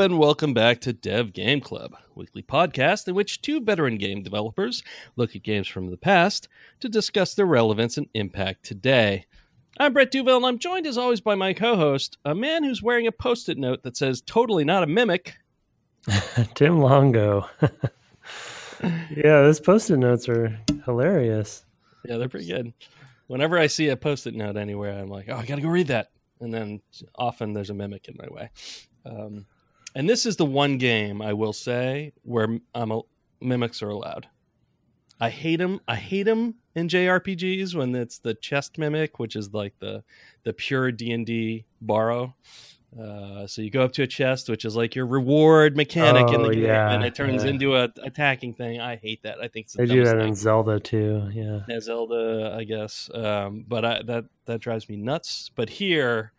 and welcome back to Dev Game Club, a weekly podcast in which two veteran game developers look at games from the past to discuss their relevance and impact today. I'm Brett Duval, and I'm joined as always by my co-host, a man who's wearing a post-it note that says, "Totally not a mimic." Tim Longo. Yeah, those post-it notes are hilarious. Yeah, they're pretty good. Whenever I see a post-it note anywhere, I'm like, oh, I gotta go read that. And then often there's a mimic in my way. And this is the one game, I will say, where mimics are allowed. I hate them. I hate them in JRPGs when it's the chest mimic, which is like the pure D&D borrow. So you go up to a chest, which is like your reward mechanic in the game, and it turns into a attacking thing. I hate that. I think it's they do that in Zelda too. Yeah, Zelda, I guess. But that drives me nuts. But here,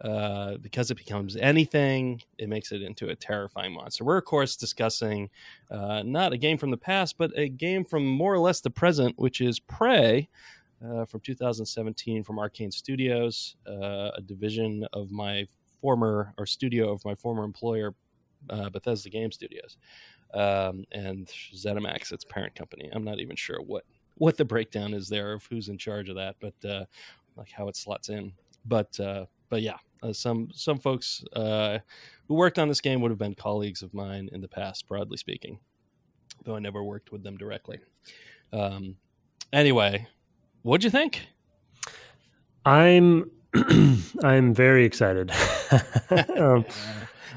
because it becomes anything, it makes it into a terrifying monster. We're of course discussing not a game from the past, but a game from more or less the present, which is Prey. From 2017 from Arcane Studios, a division of my former employer, Bethesda Game Studios, and ZeniMax, its parent company. I'm not even sure what the breakdown is there of who's in charge of that, but like how it slots in. But yeah, some folks who worked on this game would have been colleagues of mine in the past, broadly speaking, though I never worked with them directly. Anyway, what'd you think? I'm very excited.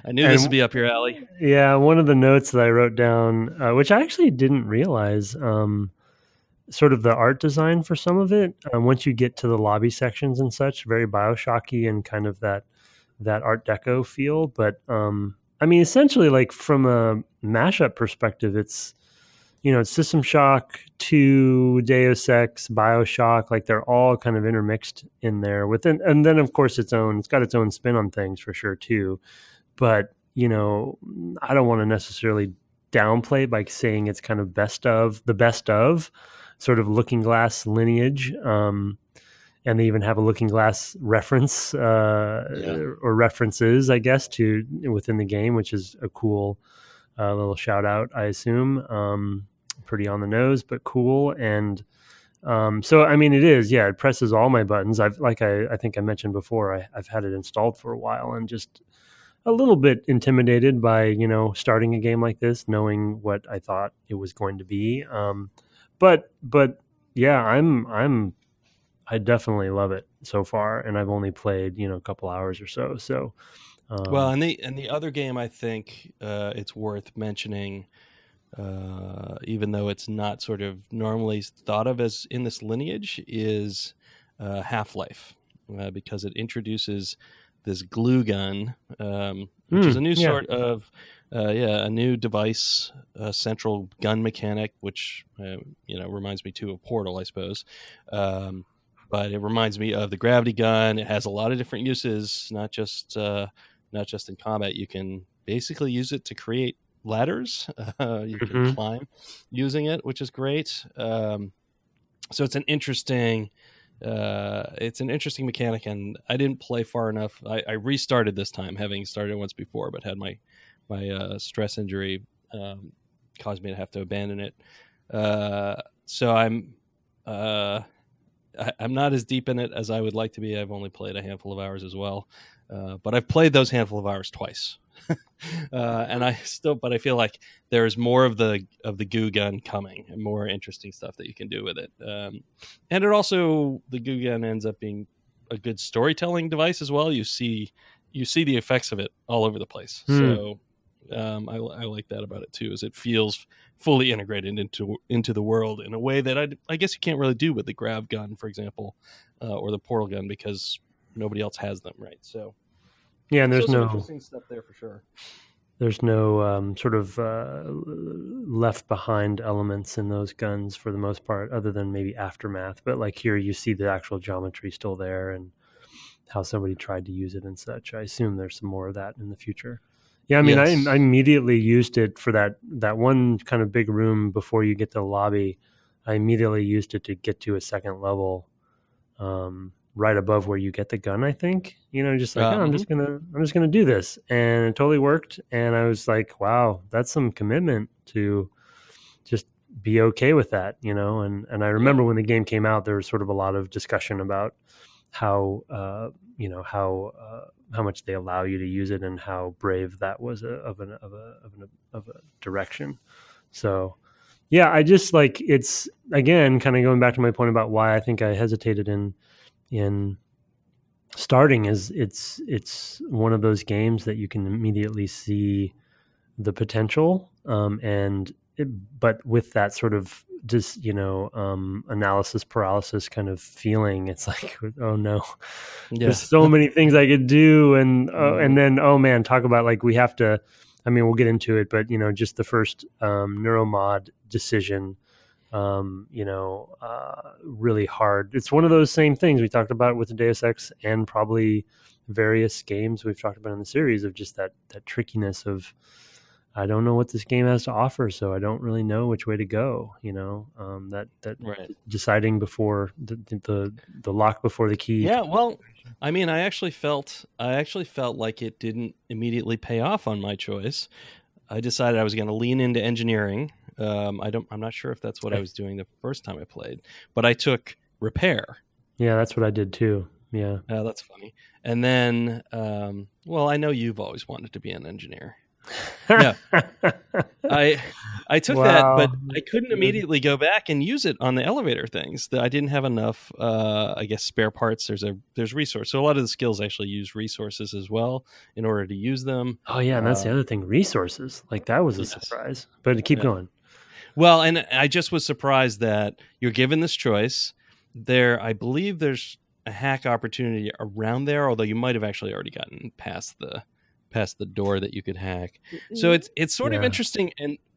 I knew this would be up your alley. Yeah, one of the notes that I wrote down, which I actually didn't realize, sort of the art design for some of it, once you get to the lobby sections and such, very Bioshocky and kind of that Art Deco feel. But I mean, essentially, like from a mashup perspective, it's it's System Shock 2, Deus Ex, Bioshock, like they're all kind of intermixed in there within, and then of course it's got its own spin on things for sure too. But I don't want to necessarily downplay by saying it's kind of the best of sort of Looking Glass lineage. And they even have a Looking Glass reference or references, I guess, to within the game, which is a cool little shout out, I assume. Pretty on the nose, but cool. And so, I mean, it presses all my buttons. I think I mentioned before, I've had it installed for a while and just a little bit intimidated by, starting a game like this, knowing what I thought it was going to be. But yeah, I definitely love it so far. And I've only played, a couple hours or so. So, well, and the other game, I think it's worth mentioning, even though it's not sort of normally thought of as in this lineage, is Half-Life, because it introduces this glue gun, which is a new sort of a new device, central gun mechanic, which reminds me too of Portal, I suppose. But it reminds me of the gravity gun. It has a lot of different uses, not just in combat. You can basically use it to create ladders. You can climb using it, which is great. So it's an interesting mechanic, and I didn't play far enough. I restarted this time, having started once before, but had my stress injury caused me to have to abandon it. So I'm not as deep in it as I would like to be. I've only played a handful of hours as well, but I've played those handful of hours twice. And I feel like there's more of the Goo Gun coming, and more interesting stuff that you can do with it. And the Goo Gun ends up being a good storytelling device as well. You see the effects of it all over the place. So I like that about it too, is it feels fully integrated into the world in a way that I guess you can't really do with the grav gun, for example, or the portal gun, because nobody else has them, right? So yeah, and there's no interesting stuff there for sure. There's no sort of left behind elements in those guns for the most part, other than maybe aftermath. But like here, you see the actual geometry still there and how somebody tried to use it and such. I assume there's some more of that in the future. Yeah, I mean, yes. I immediately used it for that one kind of big room before you get to the lobby. I immediately used it to get to a second level right above where you get the gun, I think. Just like, oh, I'm mhm. just gonna do this, and it totally worked. And I was like, wow, that's some commitment to just be okay with that, And I Yeah. remember when the game came out, there was sort of a lot of discussion about how how much they allow you to use it and how brave that was of a direction. So yeah, I just like, it's again kind of going back to my point about why I think I hesitated in starting, is it's one of those games that you can immediately see the potential, but with that sort of just analysis paralysis kind of feeling, it's like, oh no, Yeah. there's so many things I could do, Mhm. and then, oh man, talk about, like, we have to, I mean, we'll get into it, but just the first neuromod decision, really hard. It's one of those same things we talked about with the Deus Ex, and probably various games we've talked about in the series, of just that trickiness of, I don't know what this game has to offer, so I don't really know which way to go. That Right. deciding before the lock before the key. Yeah, well, I mean, I actually felt like it didn't immediately pay off on my choice. I decided I was going to lean into engineering. I'm not sure if that's what I was doing the first time I played, but I took repair. Yeah, that's what I did too. Yeah. That's funny. And then, well, I know you've always wanted to be an engineer. No, I I took that, but Wow. I couldn't immediately go back and use it on the elevator things. I didn't have enough, I guess, spare parts. There's resource. So a lot of the skills actually use resources as well in order to use them. Oh yeah, and that's the other thing. Resources. Like, that was a Yes. surprise. But keep Yeah. going. Well, and I just was surprised that you're given this choice. I believe there's a hack opportunity around there, although you might have actually already gotten past the door that you could hack. So it's sort of Yeah. interesting,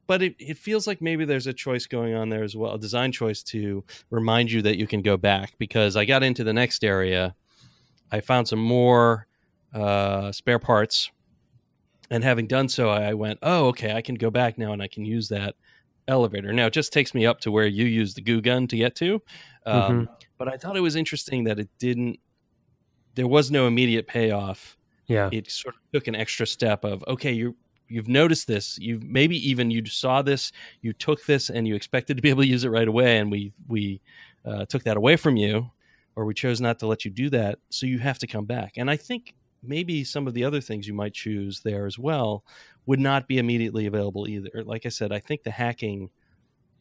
but it feels like maybe there's a choice going on there as well, a design choice to remind you that you can go back. Because I got into the next area, I found some more spare parts, and having done so, I went, oh, okay, I can go back now and I can use that elevator. Now it just takes me up to where you use the Goo Gun to get to. Mm-hmm. But I thought it was interesting that there was no immediate payoff. Yeah. It sort of took an extra step of, okay, you've noticed this, you saw this, you took this, and you expected to be able to use it right away, and we took that away from you, or we chose not to let you do that, so you have to come back. And I think maybe some of the other things you might choose there as well would not be immediately available either. Like I said, I think the hacking,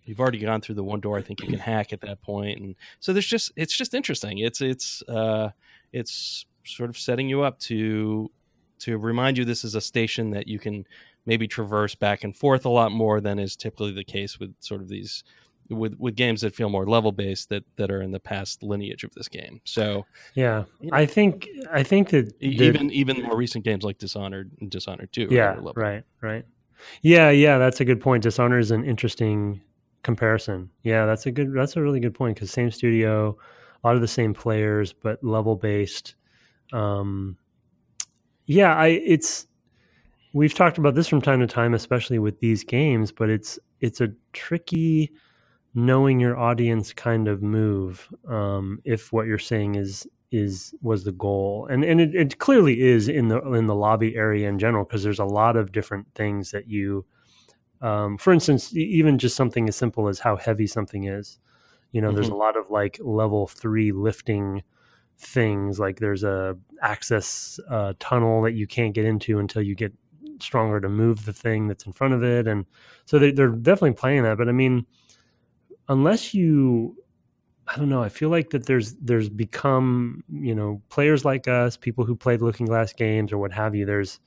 you've already gone through the one door I think you can hack at that point, and so it's just interesting. It's sort of setting you up to remind you this is a station that you can maybe traverse back and forth a lot more than is typically the case with sort of these with games that feel more level based that are in the past lineage of this game. So Yeah. you know, I think that even more recent games like Dishonored and Dishonored 2 that yeah, are level. right. Yeah, that's a good point. Dishonored is an interesting comparison. Yeah, that's a really good point, because same studio, a lot of the same players, but level based. Yeah, we've talked about this from time to time, especially with these games, but it's a tricky knowing your audience kind of move, if what you're saying was the goal, and it clearly is in the lobby area in general, because there's a lot of different things that you, for instance, even just something as simple as how heavy something is. There's a lot of like level 3 lifting things, like there's a access tunnel that you can't get into until you get stronger to move the thing that's in front of it, and so they're definitely playing that. But I mean, unless you, I don't know, I feel like that there's become, players like us, people who played Looking Glass games or what have you, there's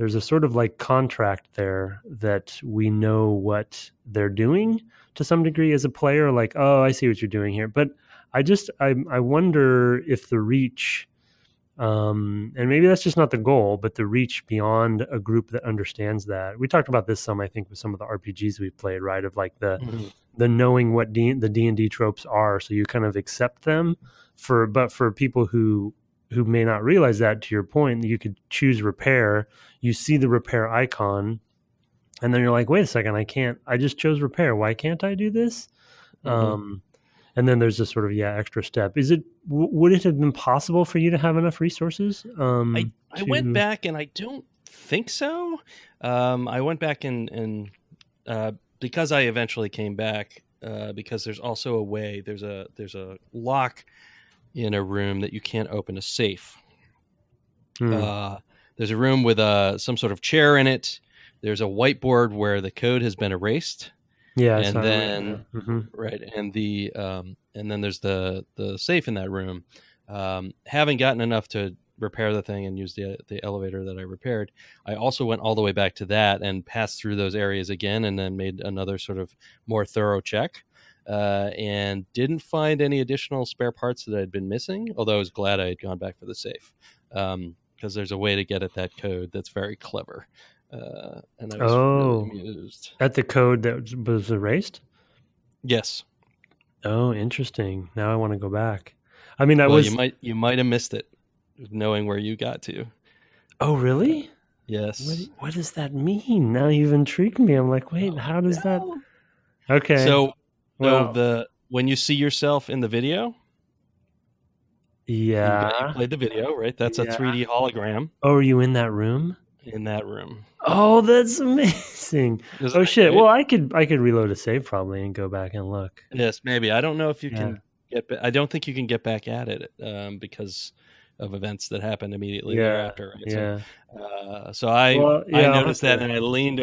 a sort of like contract there that we know what they're doing to some degree as a player, like, oh, I see what you're doing here. But I wonder if the reach, and maybe that's just not the goal, but the reach beyond a group that understands that. We talked about this some, I think, with some of the RPGs we played, right? Of like the knowing what the D&D tropes are, so you kind of accept them. But for people who may not realize that, to your point, you could choose repair. You see the repair icon, and then you're like, wait a second, I just chose repair. Why can't I do this? And then there's this sort of extra step. Would it have been possible for you to have enough resources I went to? back and I don't think so. I went back and because I eventually came back, because there's also a way. There's a lock in a room that you can't open a safe. There's a room with some sort of chair in it. There's a whiteboard where the code has been erased. Yeah, and then right, and then there's the safe in that room. Having gotten enough to repair the thing and use the elevator that I repaired, I also went all the way back to that and passed through those areas again, and then made another sort of more thorough check. And didn't find any additional spare parts that I'd been missing, although I was glad I had gone back for the safe, because there's a way to get at that code that's very clever. And I was really amused at the code that was erased. Yes. Oh, interesting. Now I want to go back. I mean, you might have missed it, knowing where you got to. Oh, really? Yes. What does that mean? Now you've intrigued me. I'm like, wait, how does that? Okay. So, when you see yourself in the video, you played the video, right? That's a 3D hologram. Oh, are you in that room? In that room. Oh, that's amazing. Oh shit. Great? Well, I could reload a save probably and go back and look. Yes, maybe. I don't know if you can I don't think you can get back at it because of events that happened immediately thereafter. Right? Yeah. So I noticed that, and I leaned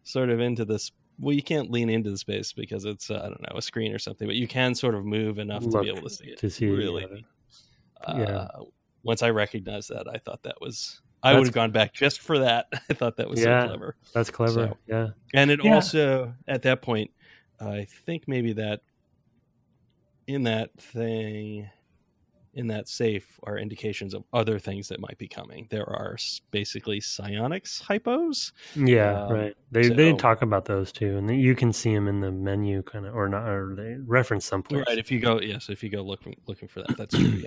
sort of into this. Well, you can't lean into the space because it's I don't know, a screen or something, but you can sort of move enough to be able to see it. To see really. Once I recognized that, I thought that was. I would have gone back just for that. I thought that was so clever. That's clever. So, and it also, at that point, I think maybe that in that safe are indications of other things that might be coming. There are basically psionics hypos. Yeah, right. They talk about those too, and you can see them in the menu, kind of, or not, or they reference someplace. Right. If you go looking for that, that's true.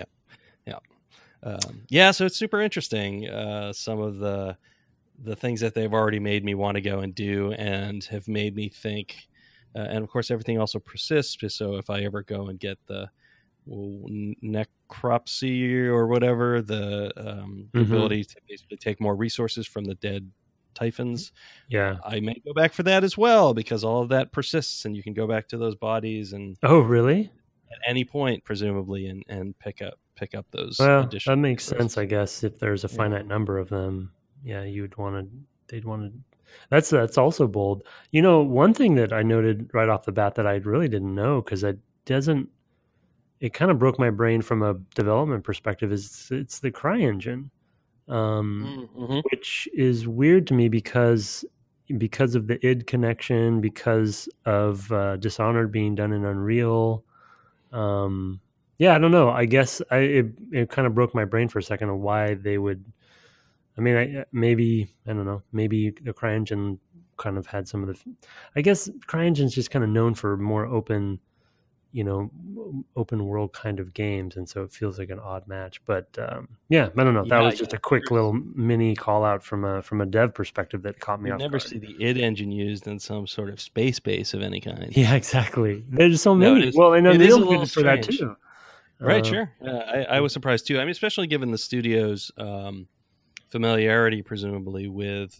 Yeah. So it's super interesting. Some of the things that they've already made me want to go and do, and have made me think. And of course, everything also persists. So if I ever go and get the necropsy or whatever, the ability to basically take more resources from the dead typhons, I may go back for that as well, because all of that persists, and you can go back to those bodies and really at any point, presumably, and pick up those. Well, that makes sense, I guess. If there's a finite number of them, they'd want to. That's also bold. You know, one thing that I noted right off the bat that I really didn't know, because it kind of broke my brain from a development perspective, is it's the CryEngine, which is weird to me because of the id connection, because of Dishonored being done in Unreal. I don't know. I guess it kind of broke my brain for a second of why they would. I mean, I don't know. Maybe the CryEngine kind of had some of the. I guess CryEngine's just kind of known for more open world kind of games, and so it feels like an odd match. But I don't know. That was just a quick little mini call out from a dev perspective that caught me off guard. Never see the id engine used in some sort of space base of any kind. Yeah, exactly. There's so many. Well, and Unreal's good for that too. Right, sure. I was surprised too. I mean, especially given the studio's familiarity, presumably, with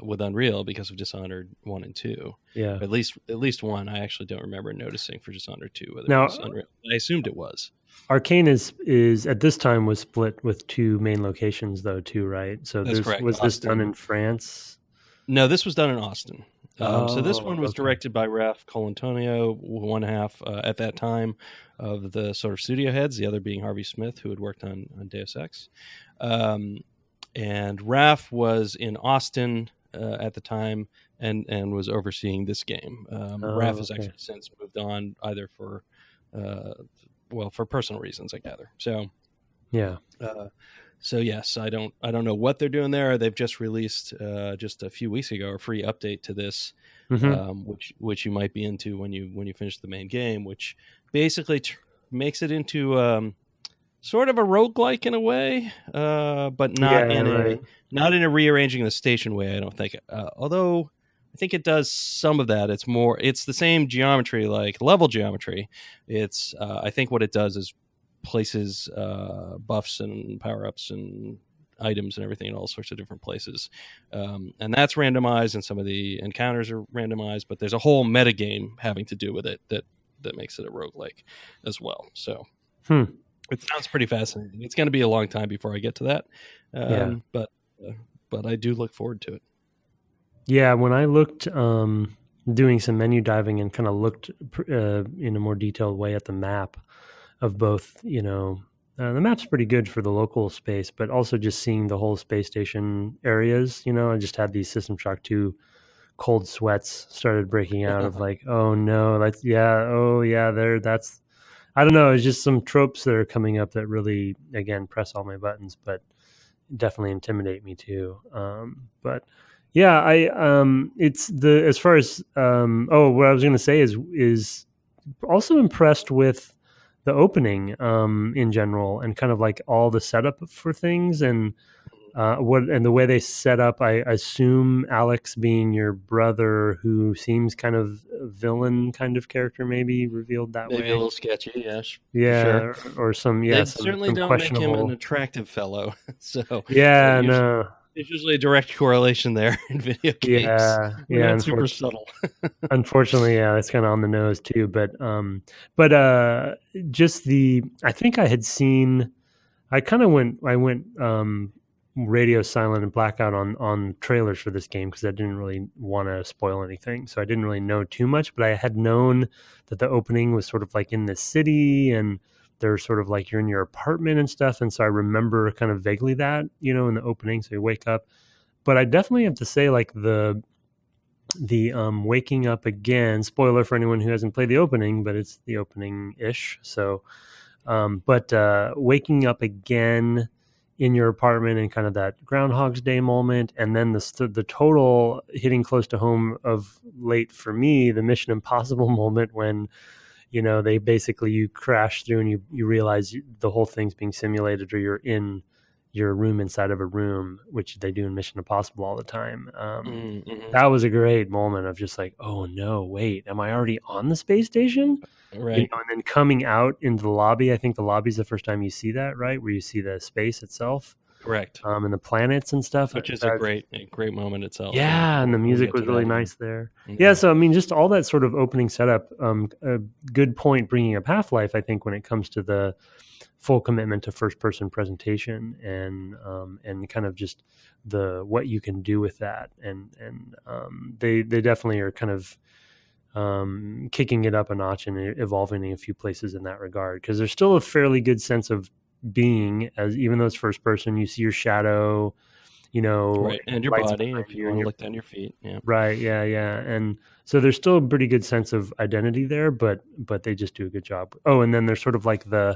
with Unreal because of Dishonored 1 and 2. Yeah. At least 1. I actually don't remember noticing for Dishonored 2 whether it was Unreal. I assumed it was. Arcane is at this time was split with 2 main locations though too, right? So that's correct. Was this done in France? No, this was done in Austin. So this one was directed by Raf Colantonio, one half at that time of the sort of studio heads, the other being Harvey Smith, who had worked on Deus Ex. And Raf was in Austin at the time and was overseeing this game. Raf has actually since moved on, either for personal reasons, I gather. So so yes, I don't know what they're doing there. They've just released just a few weeks ago a free update to this, which you might be into when you finish the main game, which basically makes it into sort of a roguelike in a way, but not in a rearranging the station way, I don't think. Although I think it does some of that. It's the same geometry, like level geometry. It's I think what it does is places buffs and power ups and items and everything in all sorts of different places, and that's randomized, and some of the encounters are randomized. But there's a whole metagame having to do with it that makes it a roguelike as well. So it sounds pretty fascinating. It's going to be a long time before I get to that, but I do look forward to it. Yeah, when I looked, doing some menu diving and kind of looked in a more detailed way at the map of both, the map's pretty good for the local space, but also just seeing the whole space station areas, I just had these System Shock 2 cold sweats started breaking out of like, oh no, that's I don't know, it's just some tropes that are coming up that really, again, press all my buttons, but definitely intimidate me too. But yeah, it's as far as what I was going to say is also impressed with the opening in general, and kind of like all the setup for things, and the way they set up. I assume Alex being your brother, who seems kind of a villain kind of character, maybe revealed that maybe way. a little sketchy, yeah, sure. or some They some certainly don't make him questionable. an attractive fellow. So Yeah, no. There's usually a direct correlation there in video games. Yeah, That's super subtle. Unfortunately, yeah, that's kind of on the nose too. But just I think I had seen. I went radio silent and blackout on trailers for this game because I didn't really want to spoil anything. So I didn't really know too much, but I had known that the opening was sort of like in the city, and there's sort of like you're in your apartment and stuff. And so I remember kind of vaguely that, in the opening. So you wake up. But I definitely have to say, like, the waking up again, spoiler for anyone who hasn't played the opening, but it's the opening-ish. So, but waking up again in your apartment and kind of that Groundhog's Day moment, and then the total hitting close to home of late for me, the Mission Impossible moment when, they basically, you crash through and you realize the whole thing's being simulated, or you're in your room inside of a room, which they do in Mission Impossible all the time. That was a great moment of just like, oh no, wait, am I already on the space station? Right. And then coming out into the lobby, I think the lobby's the first time you see that, right? Where you see the space itself. Correct. And the planets and stuff. Which is a great moment itself. Yeah, and the music was really nice there. Mm-hmm. Yeah, so I mean, just all that sort of opening setup, a good point bringing up Half-Life, I think, when it comes to the full commitment to first-person presentation and kind of just what you can do with that, and they definitely are kind of kicking it up a notch and evolving in a few places in that regard, because there's still a fairly good sense of being, as even though it's first person, you see your shadow, right, and your body if you want to look down your feet. Yeah, right, yeah, and so there's still a pretty good sense of identity there, but they just do a good job. Oh, and then there's sort of like I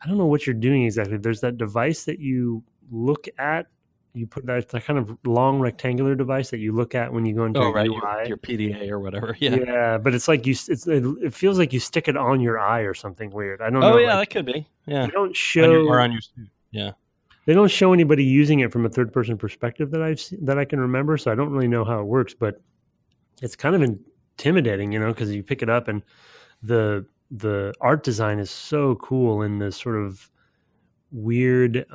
don't know what you're doing exactly. There's that device that you look at. You put that kind of long rectangular device that you look at when you go into your UI. Your PDA or whatever. Yeah. Yeah, but it's like it feels like you stick it on your eye or something weird. I don't know. Oh yeah, that could be. Yeah. They don't show or on your suit. Yeah. They don't show anybody using it from a third person perspective that I can remember, so I don't really know how it works, but it's kind of intimidating, because you pick it up and the art design is so cool in this sort of weird,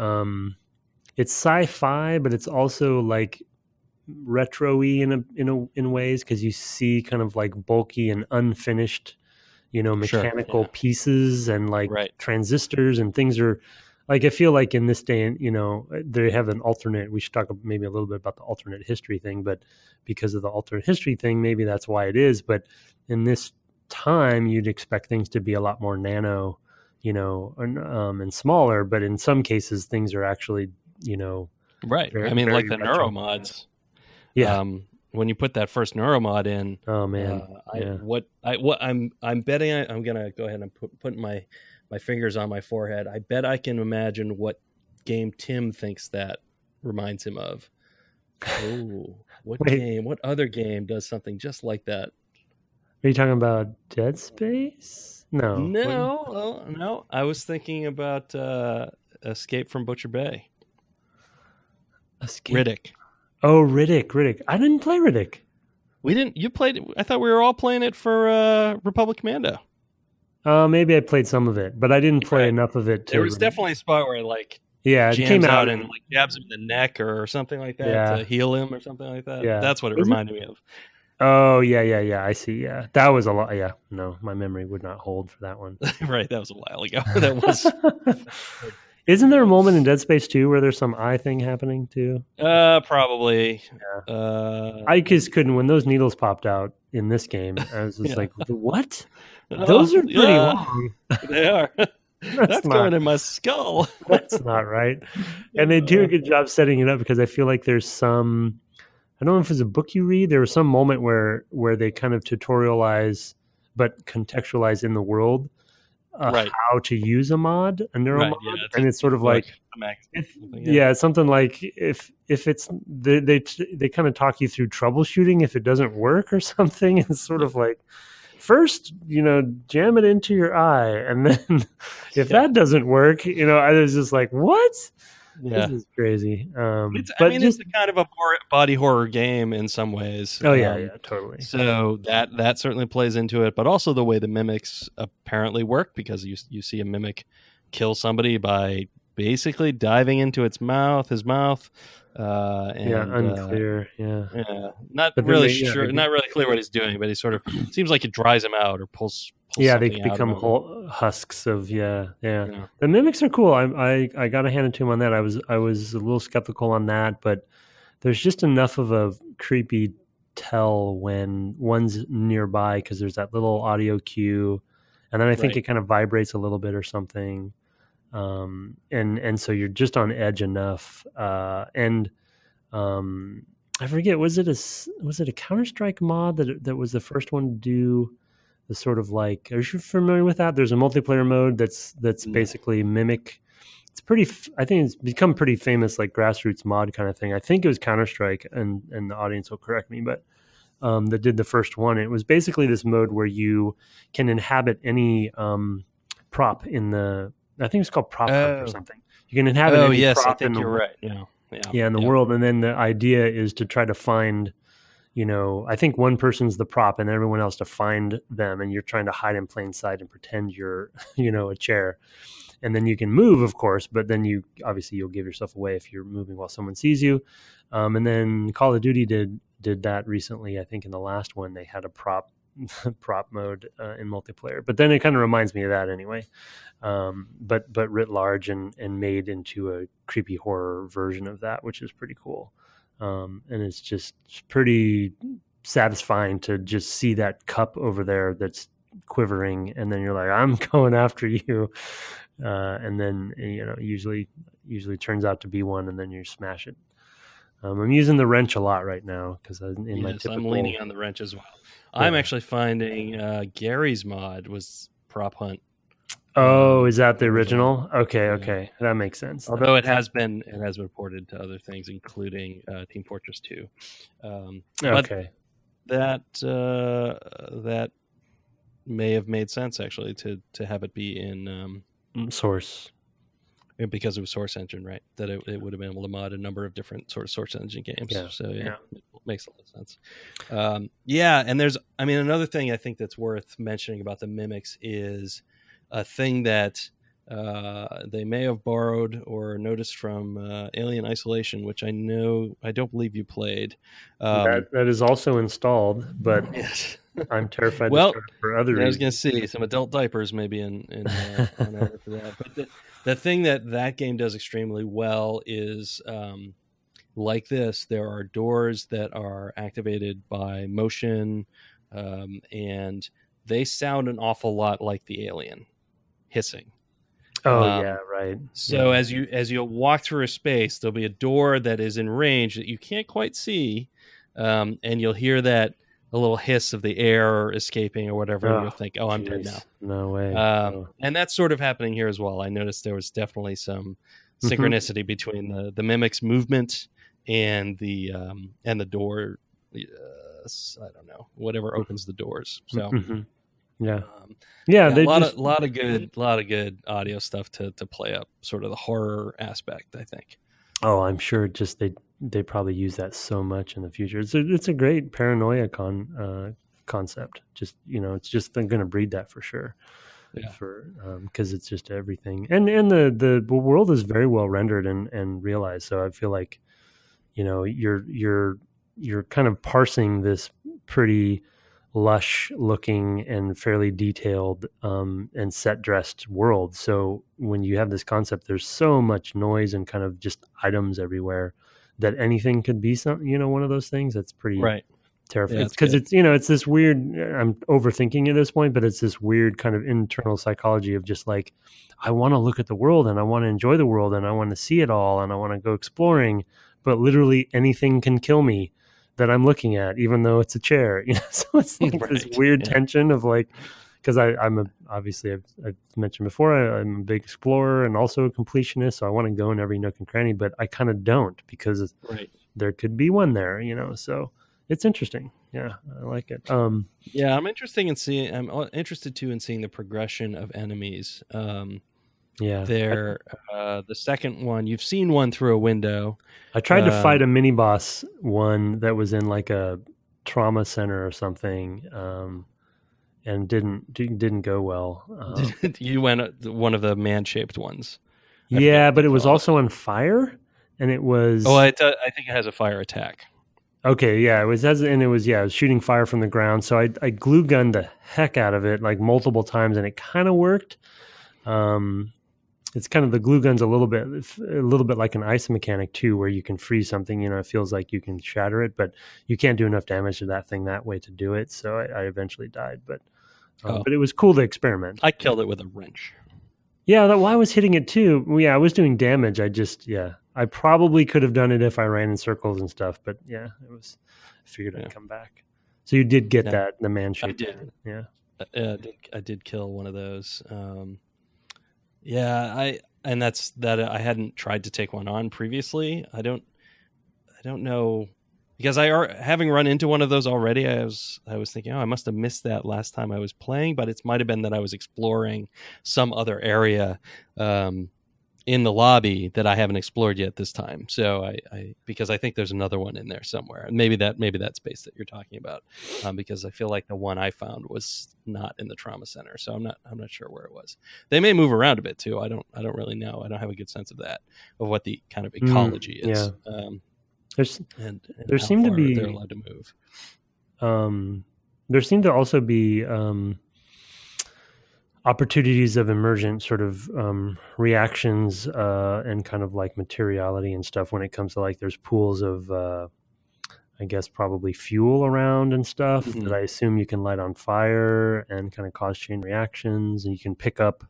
it's sci-fi, but it's also like retro-y in ways, because you see kind of like bulky and unfinished, mechanical pieces and like transistors and things are like, I feel like in this day, and they have an alternate. We should talk maybe a little bit about the alternate history thing, but because of the alternate history thing, maybe that's why it is. But in this time, you'd expect things to be a lot more nano, and smaller. But in some cases, things are actually, right. Very, I mean, like the neuromods. Yeah. When you put that first neuromod in, oh man, I'm betting I'm gonna go ahead and put my fingers on my forehead. I bet I can imagine what game Tim thinks that reminds him of. Oh, what game? What other game does something just like that? Are you talking about Dead Space? No. I was thinking about Escape from Butcher Bay. Riddick. Oh, Riddick. I didn't play Riddick. We didn't. You played. I thought we were all playing it for Republic Commando. Maybe I played some of it, but I didn't play enough of it to. There was definitely a spot where like it jams came out and like jabs him in the neck or something like that to heal him or something like that. Yeah. That's what it reminded me of. Oh yeah. I see. Yeah, that was a lot. Yeah, no, my memory would not hold for that one. Right, that was a while ago. That was. Isn't there a moment in Dead Space 2 where there's some eye thing happening too? Probably. Yeah. I just couldn't when those needles popped out in this game. I was just like, what? Those are pretty long. They are. That's going in my skull. That's not right. And they do a good job setting it up because I feel like there's some. I don't know if it's a book you read. There was some moment where they kind of tutorialize, but contextualize in the world. How to use a mod, a neuromod, and it's sort of like, it's something like if it's they kind of talk you through troubleshooting if it doesn't work or something. It's sort of like first, jam it into your eye, and then if that doesn't work, I was just like, what? This is crazy. It's a kind of a body horror game in some ways. Oh yeah, totally. So that certainly plays into it, but also the way the mimics apparently work, because you see a mimic kill somebody by basically diving into his mouth. Unclear. Not really sure. Not really clear what he's doing, but he sort of seems like it dries him out or pulls. They become whole husks of The mimics are cool. I got to hand it to him on that. I was a little skeptical on that, but there's just enough of a creepy tell when one's nearby because there's that little audio cue, and then I think it kind of vibrates a little bit or something, and so you're just on edge enough. I forget, was it a Counter-Strike mod that was the first one to do the sort of like, are you familiar with that? There's a multiplayer mode that's basically mimic. It's I think it's become pretty famous, like grassroots mod kind of thing. I think it was Counter-Strike, and the audience will correct me, but that did the first one. It was basically this mode where you can inhabit any prop in the, I think it's called prop hunt or something. You can inhabit any prop. I think you're right. In the world. And then the idea is to try to find, I think one person's the prop and everyone else to find them, and you're trying to hide in plain sight and pretend you're, a chair. And then you can move, of course, but then you'll give yourself away if you're moving while someone sees you. And then Call of Duty did that recently. I think in the last one they had a prop mode in multiplayer. But then it kind of reminds me of that anyway. But writ large and made into a creepy horror version of that, which is pretty cool. And it's just pretty satisfying to just see that cup over there that's quivering, and then you're like, I'm going after you, and then usually turns out to be one, and then you smash it. I'm using the wrench a lot right now because I'm leaning on the wrench as well. I'm actually finding Gary's mod was prop hunt. Oh, is that the original? Okay, that makes sense. Although it has been ported to other things, including Team Fortress 2. Okay, that may have made sense actually to have it be in Source, because it was Source Engine, right? That it would have been able to mod a number of different sort of Source Engine games. Yeah. So it makes a lot of sense. And there's, another thing I think that's worth mentioning about the mimics is a thing that they may have borrowed or noticed from Alien Isolation, which I don't believe you played. That is also installed, but I'm terrified to start for other reasons. I was going to see some adult diapers maybe in on order for that. But the thing that game does extremely well is like this. There are doors that are activated by motion, and they sound an awful lot like the Alien hissing. Right. So as you walk through a space, there'll be a door that is in range that you can't quite see, and you'll hear that a little hiss of the air escaping or whatever, and you'll think, "Oh, I'm dead now." No way. And that's sort of happening here as well. I noticed there was definitely some synchronicity between the mimic's movement and the door. I don't know, whatever opens the doors. So. A lot of good audio stuff to play up sort of the horror aspect, I think. Oh, I'm sure just they probably use that so much in the future. It's a great paranoia concept. Just, it's just going to breed that for sure. Yeah. For because it's just everything, and the world is very well rendered and realized. So I feel like, you're kind of parsing this pretty lush looking and fairly detailed and set dressed world. So when you have this concept, there's so much noise and kind of just items everywhere that anything could be one of those things. That's pretty Right. terrifying. Yeah, It's because it's this weird, I'm overthinking at this point, but it's this weird kind of internal psychology of just like, I want to look at the world and I want to enjoy the world and I want to see it all and I want to go exploring, but literally anything can kill me that I'm looking at, even though it's a chair. So it's like this weird tension of like, because obviously I've mentioned before, I'm a big explorer and also a completionist, so I want to go in every nook and cranny, but I kind of don't, because there could be one there, so it's interesting. Yeah, I like it. Yeah, I'm interested in seeing the progression of enemies. Yeah, the second one, you've seen one through a window. I tried to fight a mini boss one that was in like a trauma center or something, and didn't go well. You went one of the man-shaped ones. Yeah, but it was also on fire, and it was. Oh, I think it has a fire attack. Okay, yeah, it was shooting fire from the ground. So I glue gunned the heck out of it like multiple times, and it kind of worked. It's kind of, the glue gun's a little bit like an ice mechanic too, where you can freeze something. It feels like you can shatter it, but you can't do enough damage to that thing that way to do it. So I eventually died, but it was cool to experiment. I killed it with a wrench. Yeah, I was hitting it too. Yeah, I was doing damage. I probably could have done it if I ran in circles and stuff, but yeah, I figured I'd come back. So you did get that, the man shape. I did. Yeah. I did kill one of those. That's that. I hadn't tried to take one on previously. I don't know, because having run into one of those already, I was thinking, I must have missed that last time I was playing, but it might have been that I was exploring some other area in the lobby that I haven't explored yet this time. So because I think there's another one in there somewhere, and maybe that space that you're talking about, because I feel like the one I found was not in the trauma center. So I'm not sure where it was. They may move around a bit too. I don't really know. I don't have a good sense of what the kind of ecology is. Yeah. There seem to be, they're allowed to move. There seem to also be opportunities of emergent sort of reactions and kind of like materiality and stuff when it comes to like, there's pools of I guess probably fuel around and stuff that I assume you can light on fire and kind of cause chain reactions, and you can pick up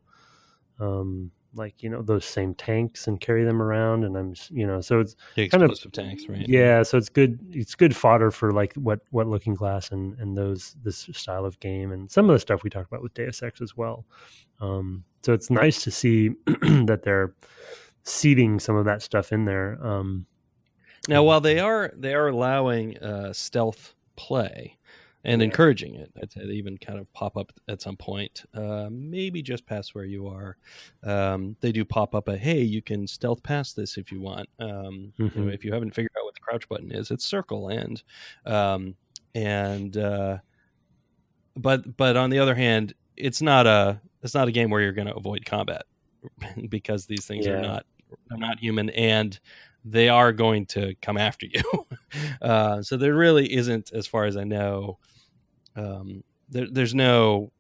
those same tanks and carry them around, and so it's the explosive tanks, right? Yeah, so it's good fodder for like what Looking Glass and this style of game, and some of the stuff we talked about with Deus Ex as well. So it's nice to see that they're seeding some of that stuff in there. Now, while they are allowing stealth play and encouraging it, I'd say they even kind of pop up at some point, maybe just past where you are. They do pop up hey, you can stealth past this if you want. If you haven't figured out what the crouch button is, it's circle. But on the other hand, it's not a game where you're going to avoid combat, because these things are not human, and they are going to come after you. So there really isn't, as far as I know, there's no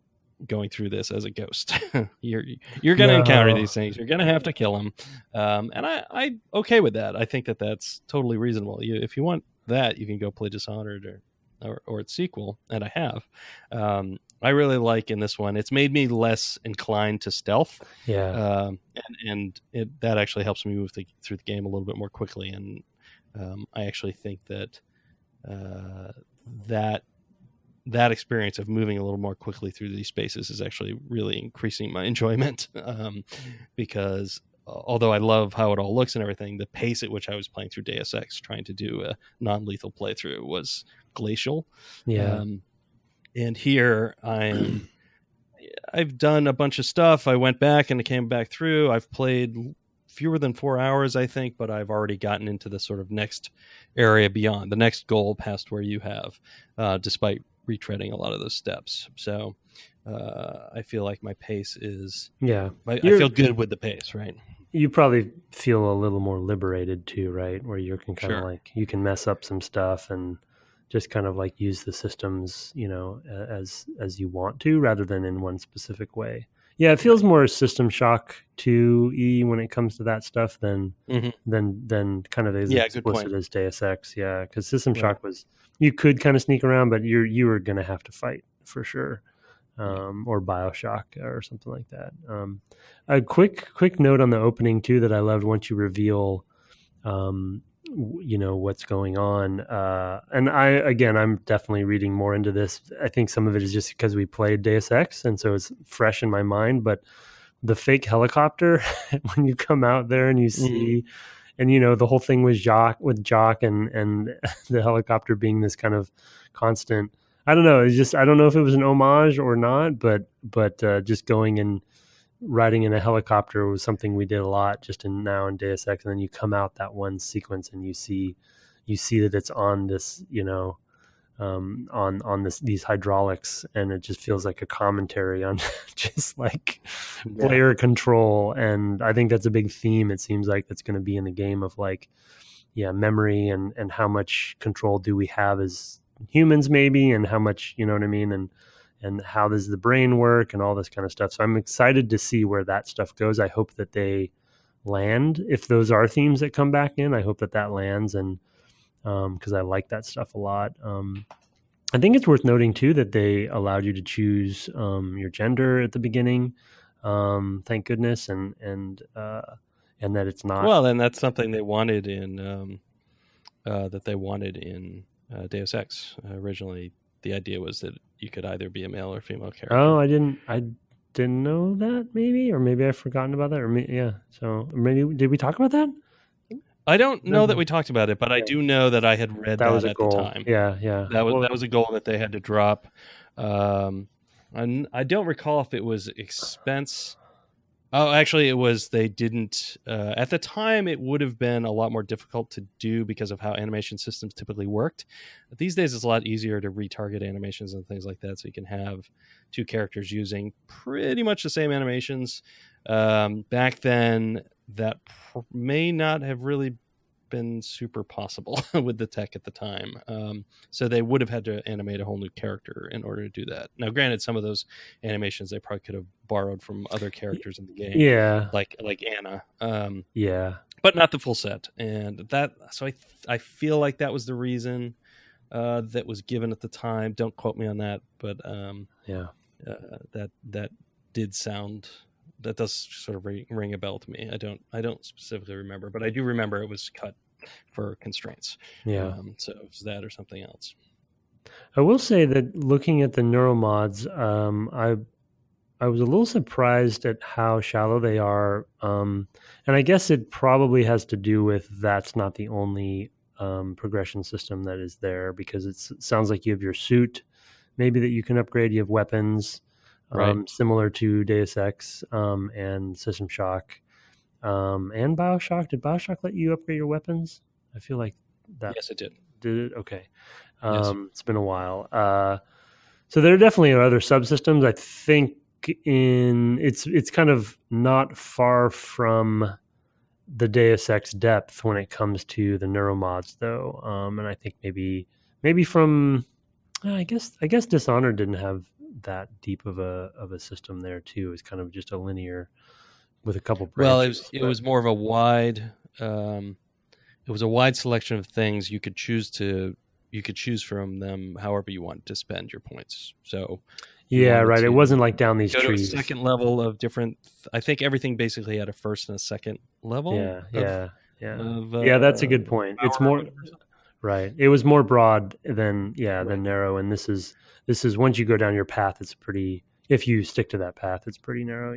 going through this as a ghost. You're going to encounter these things. You're going to have to kill them. And I'm okay with that. I think that's totally reasonable. If you want that, you can go play Dishonored or its sequel, and I have. I really like in this one, it's made me less inclined to stealth. Yeah. And that actually helps me move through the game a little bit more quickly. And I actually think that that experience of moving a little more quickly through these spaces is actually really increasing my enjoyment. Because although I love how it all looks and everything, the pace at which I was playing through Deus Ex, trying to do a non-lethal playthrough, was glacial. Yeah. And here I've done a bunch of stuff. I went back and I came back through. I've played fewer than 4 hours, I think, but I've already gotten into the sort of next area beyond the next goal past where you have, despite retreading a lot of those steps. So I feel like my pace is, I feel good with the pace, right? You probably feel a little more liberated too, right? Where you can kind of like, you can mess up some stuff and just kind of like use the systems, as you want to, rather than in one specific way. Yeah, it feels more System Shock 2E when it comes to that stuff than kind of as explicit as Deus Ex. Yeah, because System Shock was, you could kind of sneak around, but you were going to have to fight for sure. Or BioShock or something like that. A quick note on the opening too that I loved once you reveal, what's going on. And I'm definitely reading more into this. I think some of it is just because we played Deus Ex, and so it's fresh in my mind. But the fake helicopter, when you come out there and you see, and the whole thing with Jock and the helicopter being this kind of constant. I don't know. It's just, I don't know if it was an homage or not, but just going and riding in a helicopter was something we did a lot just in Deus Ex. And then you come out that one sequence and you see that it's on this, on these hydraulics, and it just feels like a commentary on just like player control. And I think that's a big theme. It seems like that's going to be in the game of like, memory and how much control do we have as humans maybe, and how much, you know what I mean, and how does the brain work and all this kind of stuff. So I'm excited to see where that stuff goes. I hope that they land, if those are themes that come back in, I hope that lands, and because I like that stuff a lot. I think it's worth noting too that they allowed you to choose your gender at the beginning, thank goodness, and that it's not, well, and that's something they wanted in Deus Ex. Originally, the idea was that you could either be a male or female character. Oh, I didn't know that, maybe, or maybe I've forgotten about that, or so maybe, did we talk about that? I don't know that we talked about it, but I do know that I had read that at the time. Yeah. That was a goal that they had to drop. And I don't recall if it was expense. Oh, actually, it was, they didn't, at the time, it would have been a lot more difficult to do because of how animation systems typically worked. But these days, it's a lot easier to retarget animations and things like that, so you can have two characters using pretty much the same animations. Back then, that may not have really been super possible with the tech at the time. So they would have had to animate a whole new character in order to do that. Now, granted, some of those animations they probably could have borrowed from other characters in the game. Yeah. Like Anna. But not the full set. And that, so I feel like that was the reason that was given at the time. Don't quote me on that, but that did sound, that does sort of ring a bell to me. I don't specifically remember, but I do remember it was cut for constraints. So it was that or something else. I will say that looking at the neuromods, I was a little surprised at how shallow they are, and I guess it probably has to do with that's not the only progression system that is there, because it sounds like you have your suit, maybe, that you can upgrade. You have weapons. Similar to Deus Ex and System Shock and BioShock. Did BioShock let you upgrade your weapons? I feel like that. Yes, it did. Did it? Okay. Yes. It's been a while. So there definitely are other subsystems. I think it's kind of not far from the Deus Ex depth when it comes to the neuromods, though. And I think maybe from I guess Dishonored didn't have that deep of a system there too. It's kind of just a linear with a couple branches. Well, it was more of a wide selection of things you could choose from them however you want to spend your points. So it wasn't like down these trees. To a second level of different, I think everything basically had a first and a second level. That's a good point. It's more right. It was more broad than narrow, and this is once you go down your path, it's pretty, if you stick to that path, it's pretty narrow.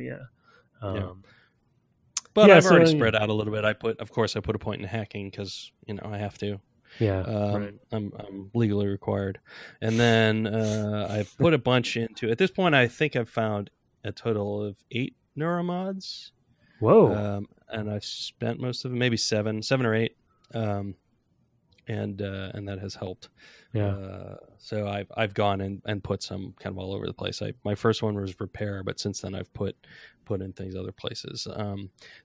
But I've already spread out a little bit. I put a point in hacking because I have to. I'm legally required, and then I've put a bunch into. At this point, I think I've found a total of 8 neuromods. Whoa! and I've spent most of them, maybe seven or eight, and that has helped. Yeah. So I've gone and put some kind of all over the place. My first one was repair, but since then I've put in things other places.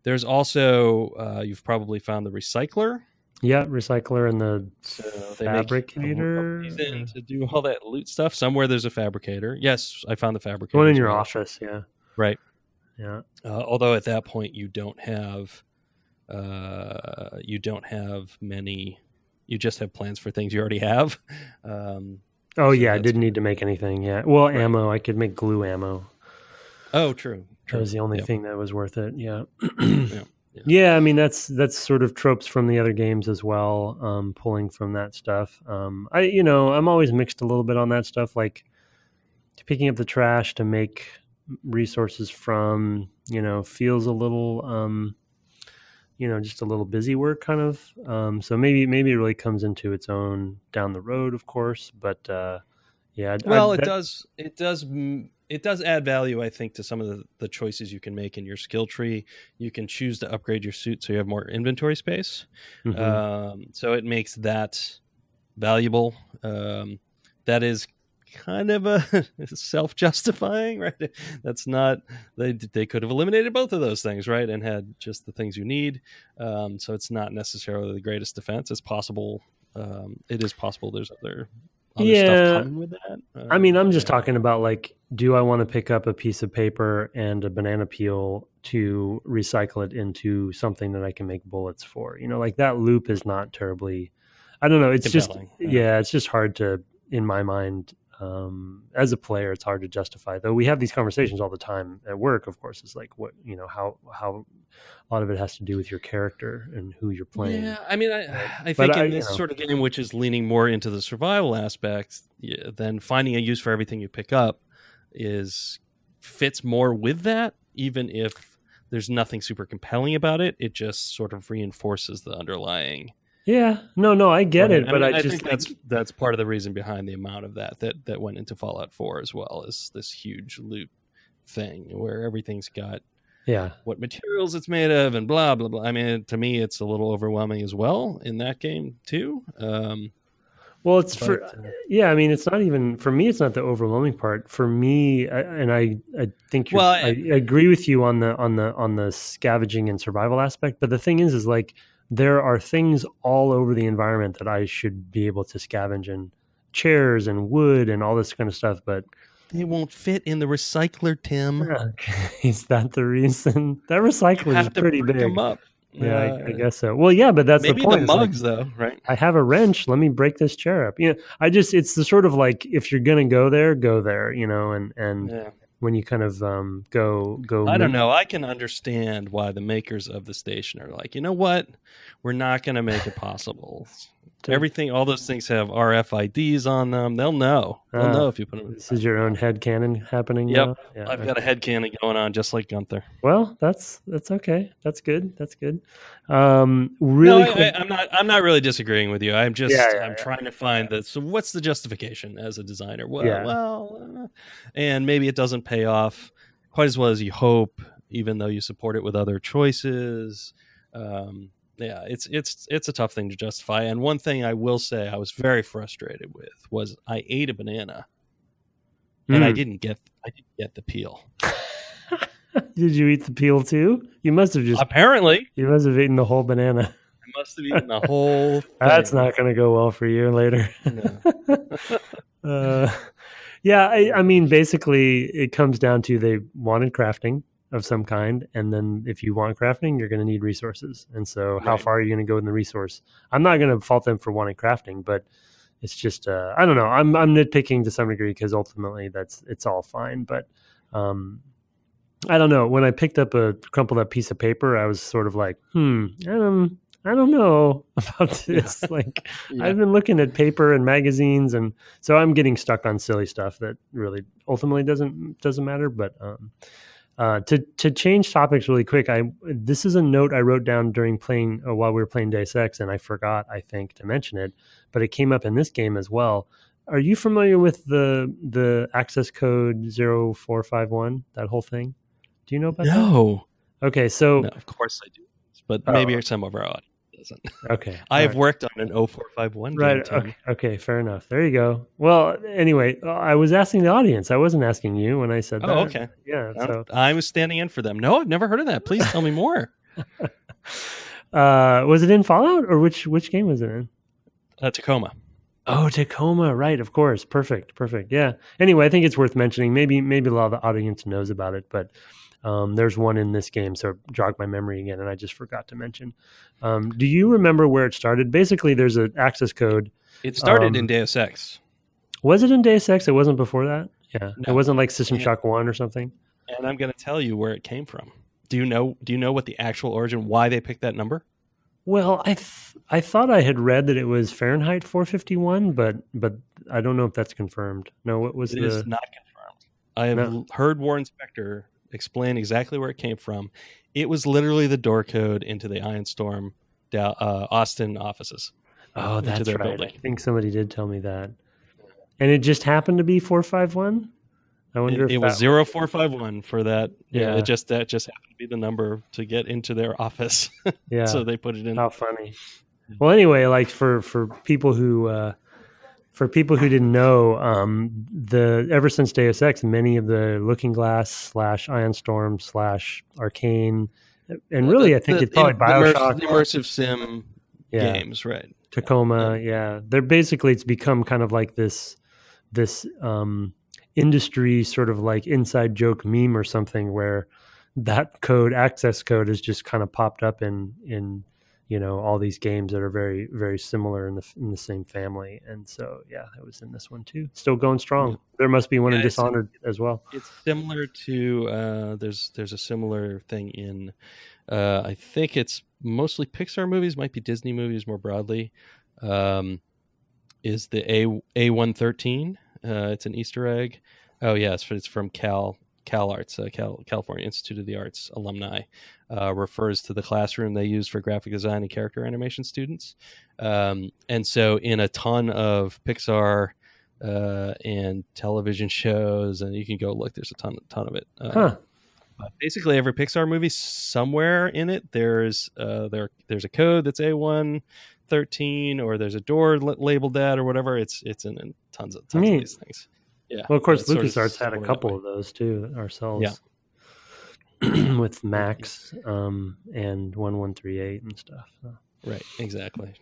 There's also you've probably found the recycler. Yeah, recycler and the fabricator. To do all that loot stuff. Somewhere there's a fabricator. Yes, I found the fabricator. One in your office, yeah. Right. Yeah. Although at that point you don't have many. You just have plans for things you already have. I didn't need to make anything. Yeah. Well, right. Ammo. I could make glue ammo. Oh, true. That was the only thing that was worth it. Yeah. Yeah, I mean that's sort of tropes from the other games as well, pulling from that stuff. I'm always mixed a little bit on that stuff, like picking up the trash to make resources from, feels a little, just a little busy work kind of. So maybe it really comes into its own down the road, of course, but yeah. Well, it does add value, I think, to some of the choices you can make in your skill tree. You can choose to upgrade your suit so you have more inventory space. Mm-hmm. So it makes that valuable. That is kind of a self-justifying, right? That's not, they could have eliminated both of those things, right? And had just the things you need. So it's not necessarily the greatest defense. It's possible. It is possible there's other stuff coming with that. I mean, I'm just talking about, like, do I want to pick up a piece of paper and a banana peel to recycle it into something that I can make bullets for? Like that loop is not terribly, I don't know. It's compelling. It's just hard to, in my mind, as a player, it's hard to justify. Though we have these conversations all the time at work, of course. It's like, what, how a lot of it has to do with your character and who you're playing. Yeah, I mean, I think in this sort of game, which is leaning more into the survival aspect, then finding a use for everything you pick up fits more with that, even if there's nothing super compelling about it. It just sort of reinforces the underlying. Yeah, no, I get it, but I just think that's part of the reason behind the amount of that went into Fallout 4 as well, is this huge loot thing where everything's got what materials it's made of and blah blah blah. I mean, to me, it's a little overwhelming as well in that game too. Well, it's I mean, it's not even for me. It's not the overwhelming part for me, I think I agree with you on the scavenging and survival aspect. But the thing is like, there are things all over the environment that I should be able to scavenge, and chairs and wood and all this kind of stuff, but they won't fit in the recycler, Tim. Okay. Is that the reason? That recycler is pretty big. Them up. Yeah, I guess so. Well, yeah, but that's the point. Maybe the mugs, though, right? I have a wrench. Let me break this chair up. It's the sort of like, if you're going to go there, and when you kind of go. I don't know. I can understand why the makers of the station are like, you know what? We're not going to make it possible. Everything, all those things have RFIDs on them. They'll know. They'll know if you put them. This is your own headcanon happening. Yep. Now? Yeah, I've got a headcanon going on, just like Gunther. Well, that's okay. That's good. Quick. I'm not really disagreeing with you. I'm just I'm trying to find so what's the justification as a designer? And maybe it doesn't pay off quite as well as you hope, even though you support it with other choices. It's a tough thing to justify. And one thing I will say I was very frustrated with was I ate a banana and I didn't get the peel. Did you eat the peel too? You must have apparently. You must have eaten the whole banana. I must have eaten the whole thing. That's not going to go well for you later. No. I mean, basically it comes down to they wanted crafting of some kind, and then if you want crafting, you're going to need resources. And so how far are you going to go in the resource? I'm not going to fault them for wanting crafting, but it's just I don't know. I'm nitpicking to some degree, because ultimately it's all fine. But I don't know. When I picked up a crumpled up piece of paper, I was sort of like, I don't know about this. I've been looking at paper and magazines, and so I'm getting stuck on silly stuff that really ultimately doesn't matter. But to change topics really quick, this is a note I wrote down during playing while we were playing Deus Ex, and I forgot, I think, to mention it, but it came up in this game as well. Are you familiar with the access code 0451? That whole thing? Do you know about that? No. Okay, so of course I do. but maybe some of our audience doesn't. Okay. I've worked on an 0451 game, Tim. Okay, fair enough. There you go. Well, anyway, I was asking the audience. I wasn't asking you when I said that. Okay. Yeah. So I was standing in for them. No, I've never heard of that. Please tell me more. Was it in Fallout, or which game was it in? Tacoma. Oh, Tacoma, right? Of course. Perfect. Yeah. Anyway, I think it's worth mentioning. Maybe a lot of the audience knows about it, but there's one in this game, so it jogged my memory again, and I just forgot to mention. Do you remember where it started? Basically, there's an access code. It started in Deus Ex. Was it in Deus Ex? It wasn't before that? Yeah. No. It wasn't like System Shock 1 or something? And I'm going to tell you where it came from. Do you know what the actual origin, why they picked that number? Well, I thought I had read that it was Fahrenheit 451, but I don't know if that's confirmed. No, what was It is not confirmed. I have heard Warren Spector explain exactly where it came from. It was literally the door code into the Iron Storm Austin offices. Oh, that's right. Building. I think somebody did tell me that. And it just happened to be 451? I wonder if it was 0451 for that. Yeah. That just happened to be the number to get into their office. Yeah. So they put it in. How funny. Well, anyway, like for people who didn't know, ever since Deus Ex, many of the Looking Glass / Ion Storm / Arcane, and really I think it's probably BioShock, immersive sim games, right? Tacoma, They're basically, it's become kind of like this industry sort of like inside joke meme or something, where that access code has just kind of popped up in all these games that are very, very similar in the same family. And so it was in this one too, still going strong. Yeah. There must be one in Dishonored as well. It's similar to there's a similar thing in I think it's mostly Pixar movies, might be Disney movies more broadly, is the A113. It's an Easter egg. Oh yes, it's from CalArts, California Institute of the Arts alumni. Refers to the classroom they use for graphic design and character animation students. And so in a ton of Pixar and television shows, and you can go look, there's a ton of it. Basically every Pixar movie, somewhere in it, there's a code that's A113, or there's a door labeled that, or whatever. It's in tons of these things. Yeah. Well, of course, LucasArts had a couple of those too ourselves. Yeah. With Max and 1138 and stuff. So. Right. Exactly.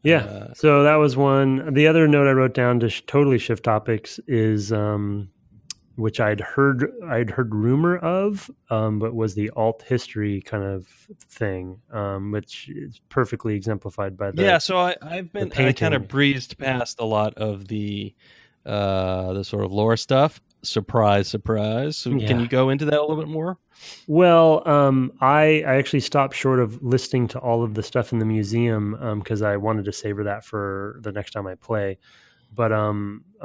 Yeah. So that was one. The other note I wrote down to totally shift topics is which I'd heard rumor of, but was the alt history kind of thing, which is perfectly exemplified by the So I kind of breezed past a lot of the sort of lore stuff. Surprise. So can you go into that a little bit more? Well, I actually stopped short of listening to all of the stuff in the museum because I wanted to savor that for the next time I play. But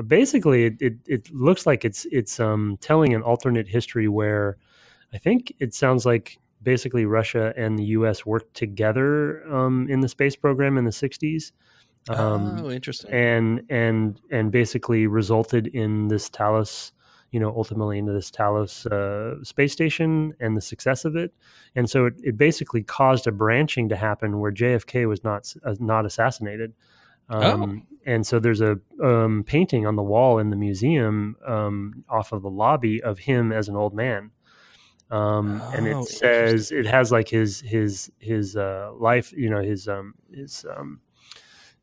basically, it looks like it's telling an alternate history where I think it sounds like basically Russia and the U.S. worked together in the space program in the 60s. Interesting. And basically resulted in this Talos, ultimately into this Talos space station and the success of it. And so it basically caused a branching to happen where JFK was not assassinated. And so there's a painting on the wall in the museum off of the lobby of him as an old man. And it says, it has like his life,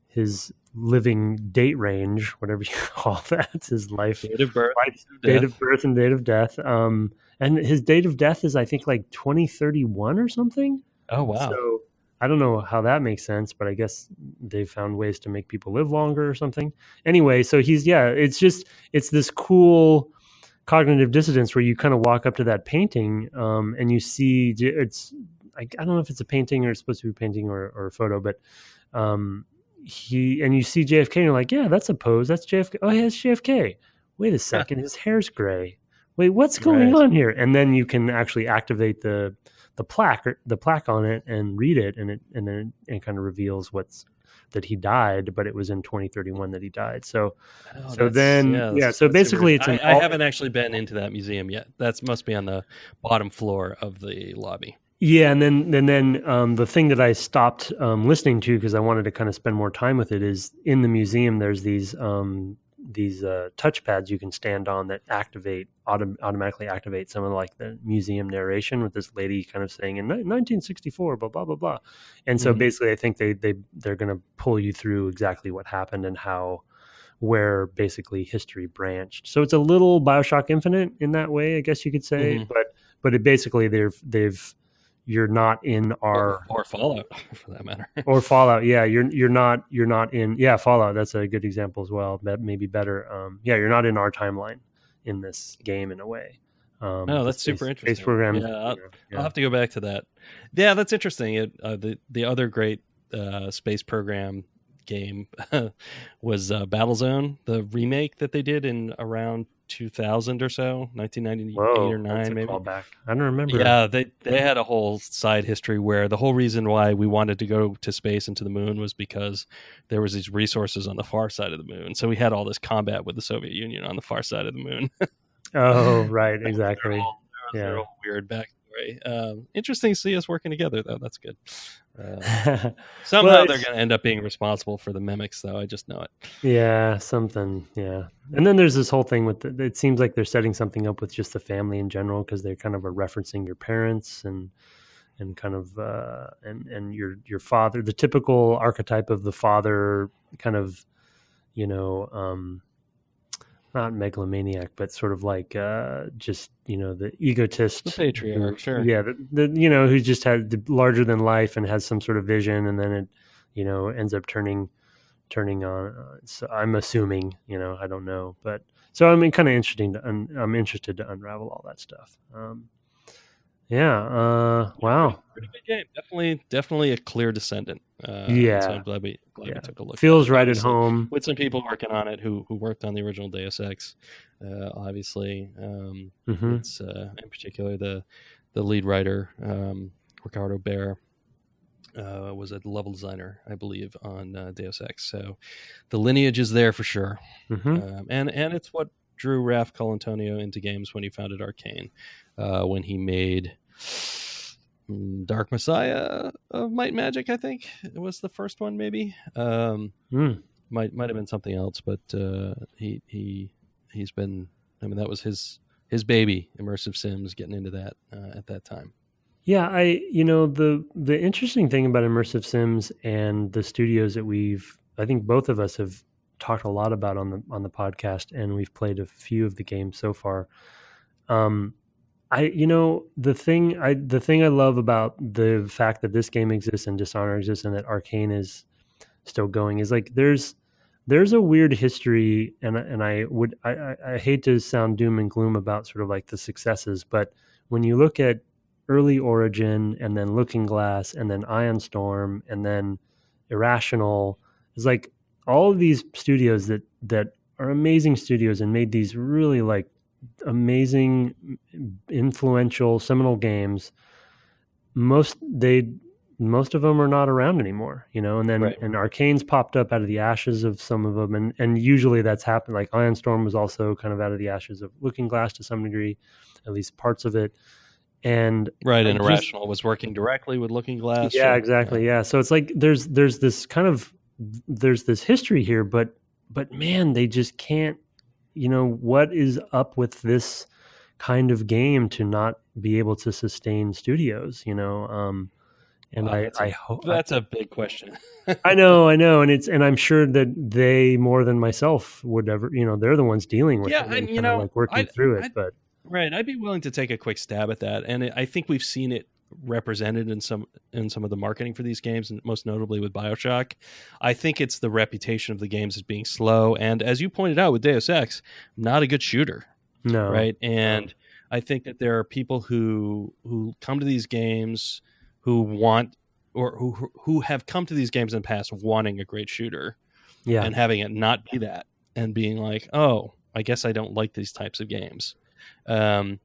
his living date range, whatever you call that, his life, date of birth and date of death. And his date of death is, I think, like 2031 or something. Oh, wow. So I don't know how that makes sense, but I guess they've found ways to make people live longer or something. Anyway, so it's this cool cognitive dissonance where you kind of walk up to that painting and you see I don't know if it's a painting or it's supposed to be a painting or a photo, but you see JFK and you're like, yeah, that's a pose. That's JFK. Oh, yeah, it's JFK. Wait a second. His hair's gray. Wait, what's going on here? And then you can actually activate the plaque on it and read it. And it kind of reveals that he died, but it was in 2031 that he died. So basically I haven't actually been into that museum yet. That must be on the bottom floor of the lobby. Yeah, and then the thing that I stopped listening to because I wanted to kind of spend more time with it is in the museum. There's these touchpads you can stand on that automatically activate some of like the museum narration with this lady kind of saying in 1964, blah blah blah blah. And so basically, I think they're going to pull you through exactly what happened and how where basically history branched. So it's a little BioShock Infinite in that way, I guess you could say. Mm-hmm. But it basically they've you're not in our Or Fallout for that matter. or Fallout. Yeah, you're not in Fallout. That's a good example as well. That may be better. Yeah, you're not in our timeline in this game in a way. Oh, The that's super space interesting. program. Yeah, I'll have to go back to that. Yeah, that's interesting. The other great space program game was Battlezone, the remake that they did in around 2000 or so, 1998 Whoa, or that's 9 a maybe. callback. I don't remember. Yeah, they had a whole side history where the whole reason why we wanted to go to space and to the moon was because there was these resources on the far side of the moon. So we had all this combat with the Soviet Union on the far side of the moon. Oh, right, That was exactly. their Yeah. whole weird backstory. Interesting to see us working together, though. That's good. Well, Somehow they're going to end up being responsible for the mimics, though. I just know it. yeah, something. Yeah. And then there's this whole thing with it seems like they're setting something up with just the family in general because they kind of are referencing your parents and kind of and your father, the typical archetype of the father kind of, you know, not megalomaniac, but sort of like just the egotist, The patriarch, sure. yeah, who just had the larger than life and has some sort of vision, and then it ends up turning on. So I'm assuming, I don't know, but so I mean, kind of interesting. I'm interested to unravel all that stuff. Yeah. Wow. Pretty good game. Definitely a clear descendant. Yeah. So I'm glad we took a look. Feels at it. right Obviously, at home. with some people working on it who worked on the original Deus Ex. Obviously, it's in particular the lead writer Ricardo Bear was a level designer, I believe, on Deus Ex. So the lineage is there for sure, and it's what drew Ralph Colantonio into games when he founded Arcane, when he made Dark Messiah of Might and Magic. I think it was the first one, maybe. Might have been something else, but he's been. I mean, that was his baby, immersive sims, getting into that at that time. Yeah, the interesting thing about immersive sims and the studios that I think both of us have talked a lot about on the podcast, and we've played a few of the games so far. The thing I love about the fact that this game exists and Dishonor exists and that Arcane is still going is like there's a weird history, and I hate to sound doom and gloom about sort of like the successes, but when you look at early Origin and then Looking Glass and then Ion Storm and then Irrational, it's like all of these studios that are amazing studios and made these really like amazing, influential, seminal games. Most of them are not around anymore, and then Right. and Arcane's popped up out of the ashes of some of them, and usually that's happened. Like Ion Storm was also kind of out of the ashes of Looking Glass to some degree, at least parts of it. And Right, and Irrational was working directly with Looking Glass. Yeah, sure. Exactly. Yeah. So it's like there's this kind of there's this history here, but man, they just can't. What is up with this kind of game to not be able to sustain studios? And I hope that's a big question. I know, and I'm sure that they more than myself would ever. They're the ones dealing with it, and kind of like working through it, but. Right, I'd be willing to take a quick stab at that, and I think we've seen it represented in some of the marketing for these games, and most notably with BioShock. I think it's the reputation of the games as being slow, and as you pointed out with Deus Ex, not a good shooter. No, right, and I think that there are people who come to these games who want or who have come to these games in the past wanting a great shooter, and having it not be that, and being like, oh, I guess I don't like these types of games. I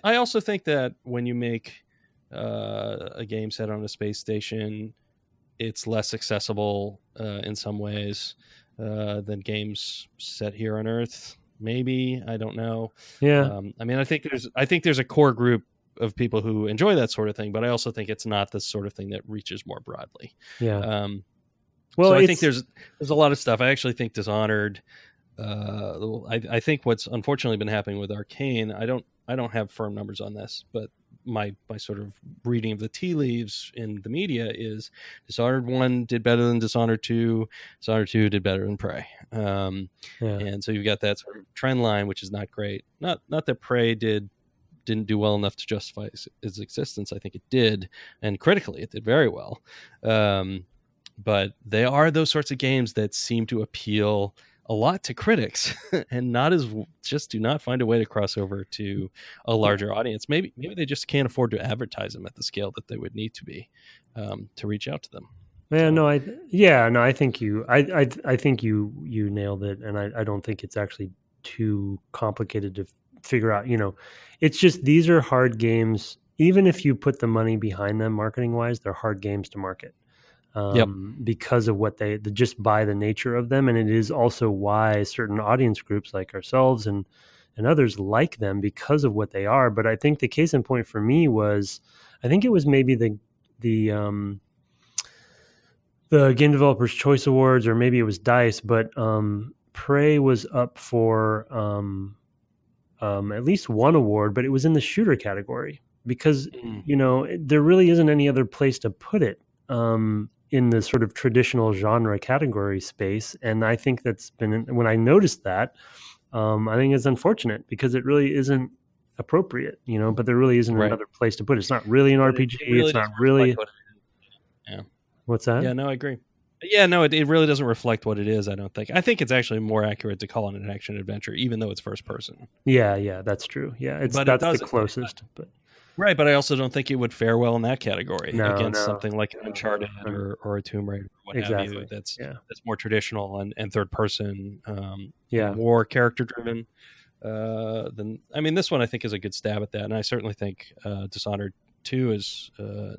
also think that when you make a game set on a space station, it's less accessible in some ways than games set here on Earth. Maybe, I don't know. Yeah. I mean, I think there's a core group people who enjoy that sort of thing, but I also think it's not the sort of thing that reaches more broadly. Yeah. So I think there's a lot of stuff. I actually think Dishonored. I think what's unfortunately been happening with Arcane. I don't have firm numbers on this, but my sort of reading of the tea leaves in the media is Dishonored 1 did better than Dishonored 2. Dishonored 2 did better than Prey. And so you've got that sort of trend line, which is not great. Not that Prey didn't do well enough to justify its existence. I think it did, and critically it did very well. But they are those sorts of games that seem to appeal a lot to critics and just do not find a way to cross over to a larger audience. Maybe they just can't afford to advertise them at the scale that they would need to be to reach out to them. I think you nailed it. And I don't think it's actually too complicated to figure out, it's just, these are hard games. Even if you put the money behind them marketing wise, they're hard games to market. Because of what just by the nature of them. And it is also why certain audience groups like ourselves and others like them because of what they are. But I think the case in point for me was, I think it was maybe the Game Developers Choice Awards, or maybe it was DICE, but Prey was up for at least one award, but it was in the shooter category because, there really isn't any other place to put it. In the sort of traditional genre category space. And I think when I noticed that, I think it's unfortunate because it really isn't appropriate, but there really isn't another place to put it. It's not really an RPG. It's not really. Yeah. What's that? Yeah, no, I agree. Yeah, no, it really doesn't reflect what it is, I don't think. I think it's actually more accurate to call it an action adventure, even though it's first person. Yeah, that's true. Yeah, that's the closest. But right, but I also don't think it would fare well in that category against something like an Uncharted or a Tomb Raider, or what have you. That's more traditional and third person, more character driven. This one I think is a good stab at that, and I certainly think Dishonored 2 is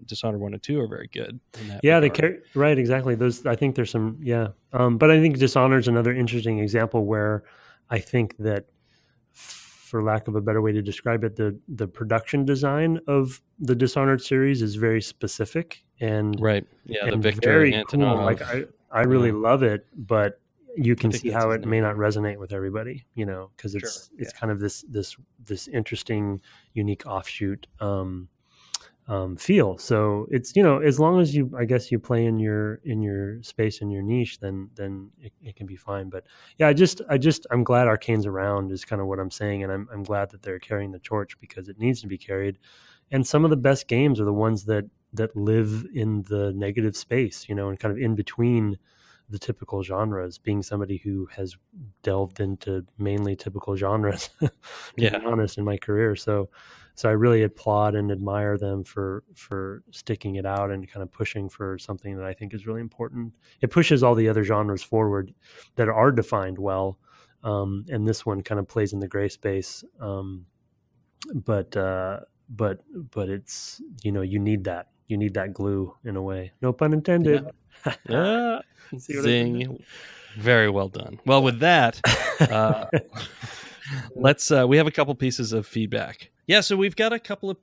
Dishonored 1 and 2 are very good. Right, exactly. I think there's some but I think Dishonored's another interesting example where I think that, for lack of a better way to describe it, the production design of the Dishonored series is very specific and the Victor very Antonov. Cool. Like I really love it, but you can see how it may not resonate with everybody, because it's kind of this interesting, unique offshoot feel. So it's, as long as you play in your space, in your niche, then it can be fine. But yeah, I'm glad Arcane's around is kind of what I'm saying. And I'm glad that they're carrying the torch because it needs to be carried. And some of the best games are the ones that live in the negative space, and kind of in between the typical genres, being somebody who has delved into mainly typical genres, to be honest, in my career. So I really applaud and admire them for sticking it out and kind of pushing for something that I think is really important. It pushes all the other genres forward that are defined well. And this one kind of plays in the gray space. But it's, you need that glue in a way. No pun intended. Yeah. Zing. Very well done. Well, with that, let's we have a couple pieces of feedback. Yeah, so we've got a couple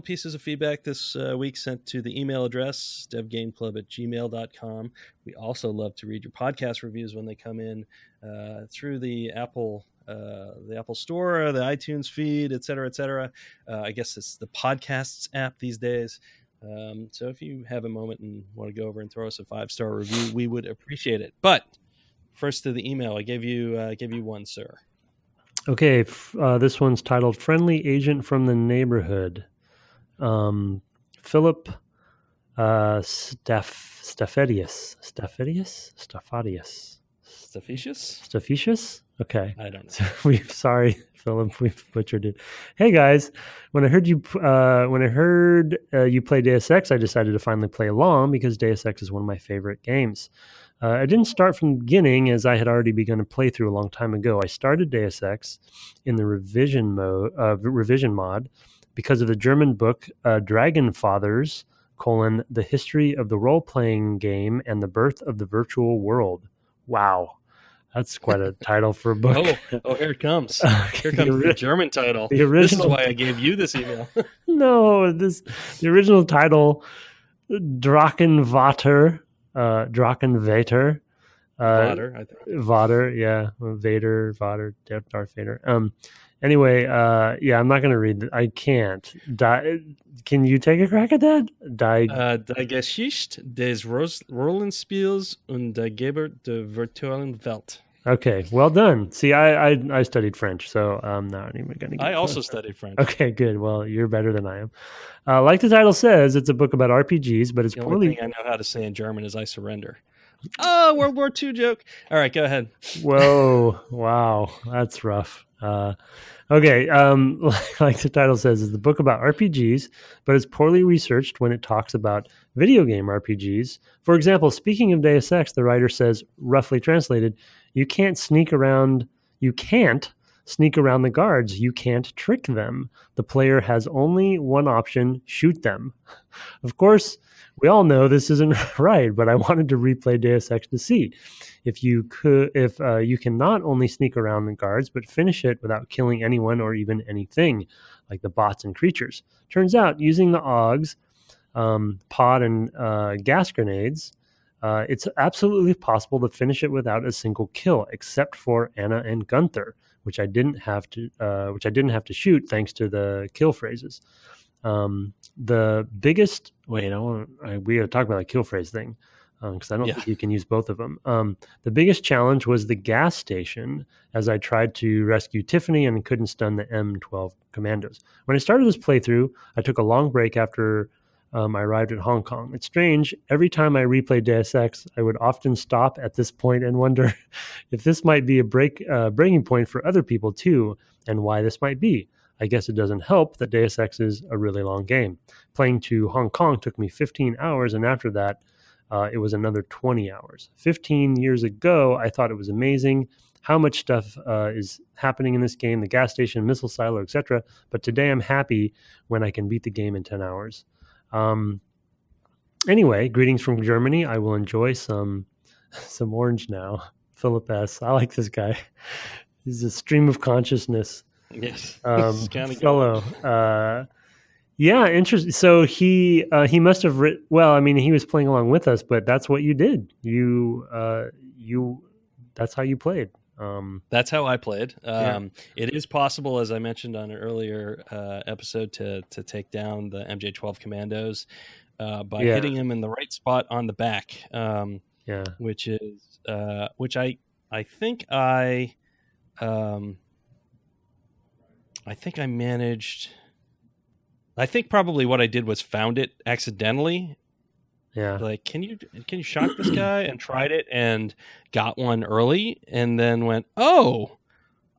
pieces of feedback this week sent to the email address devgameclub@gmail.com. We also love to read your podcast reviews when they come in through the Apple Store, the iTunes feed, et cetera, et cetera. I guess it's the podcasts app these days. So if you have a moment and want to go over and throw us a 5-star review, we would appreciate it. But first to the email, I gave you one, sir. Okay, this one's titled "Friendly Agent from the Neighborhood." Philip Staphetius. Okay, I don't know. Sorry, Philip, we've butchered it. Hey guys, when I heard you play Deus Ex, I decided to finally play along because Deus Ex is one of my favorite games. I didn't start from the beginning as I had already begun a playthrough a long time ago. I started Deus Ex in the revision mod because of the German book Dragon Fathers: The History of the Role-Playing Game and the Birth of the Virtual World. Wow. That's quite a title for a book. Here it comes. Okay, Here comes the German title. the original. This is why I gave you this email. No, the original title, Drachenvater, Drachenvater. Vader, I think. Vader, yeah. Vader, Darth Vader. Anyway, yeah, I'm not going to read it. I can't. Can you take a crack at that? Die Geschichte des Rollenspiels und der Geber der virtuellen Welt. Okay, well done. See, I studied French, so I'm not even going to get I also studied French. Okay, good. Well, you're better than I am. Like the title says, it's a book about RPGs, but it's the only thing I know how to say in German is I surrender. Oh, World War II joke. All right, go ahead. Whoa, wow, that's rough. Okay, like the title says, it's the book about RPGs, but it's poorly researched when it talks about video game RPGs. For example, speaking of Deus Ex, the writer says, roughly translated, you can't sneak around the guards. You can't trick them. The player has only one option, shoot them. Of course, we all know this isn't right, but I wanted to replay Deus Ex to see if you can not only sneak around the guards, but finish it without killing anyone or even anything, like the bots and creatures. Turns out, using the AUGs, pod and gas grenades, it's absolutely possible to finish it without a single kill, except for Anna and Gunther, which I didn't have to shoot thanks to the kill phrases. The biggest we got to talk about the kill phrase thing because I don't think you can use both of them. The biggest challenge was the gas station, as I tried to rescue Tiffany and couldn't stun the M12 commandos. When I started this playthrough, I took a long break after I arrived at Hong Kong. It's strange. Every time I replay Deus Ex, I would often stop at this point and wonder if this might be a breaking point for other people too, and why this might be. I guess it doesn't help that Deus Ex is a really long game. Playing to Hong Kong took me 15 hours, and after that, it was another 20 hours. 15 years ago, I thought it was amazing how much stuff is happening in this game, the gas station, missile silo, etc. But today I'm happy when I can beat the game in 10 hours. Anyway, greetings from Germany. I will enjoy some orange now. Philip S. I like this guy. He's a stream of consciousness. Yes. Fellow. Yeah, interesting. So he must have written. Well, I mean, he was playing along with us, but that's what you did. That's how you played. That's how I played. It is possible, as I mentioned on an earlier episode, to take down the MJ12 commandos by hitting him in the right spot on the back. Which I think I managed. I think probably what I did was found it accidentally. Yeah. Like, can you shock this guy? And tried it and got one early and then went, oh,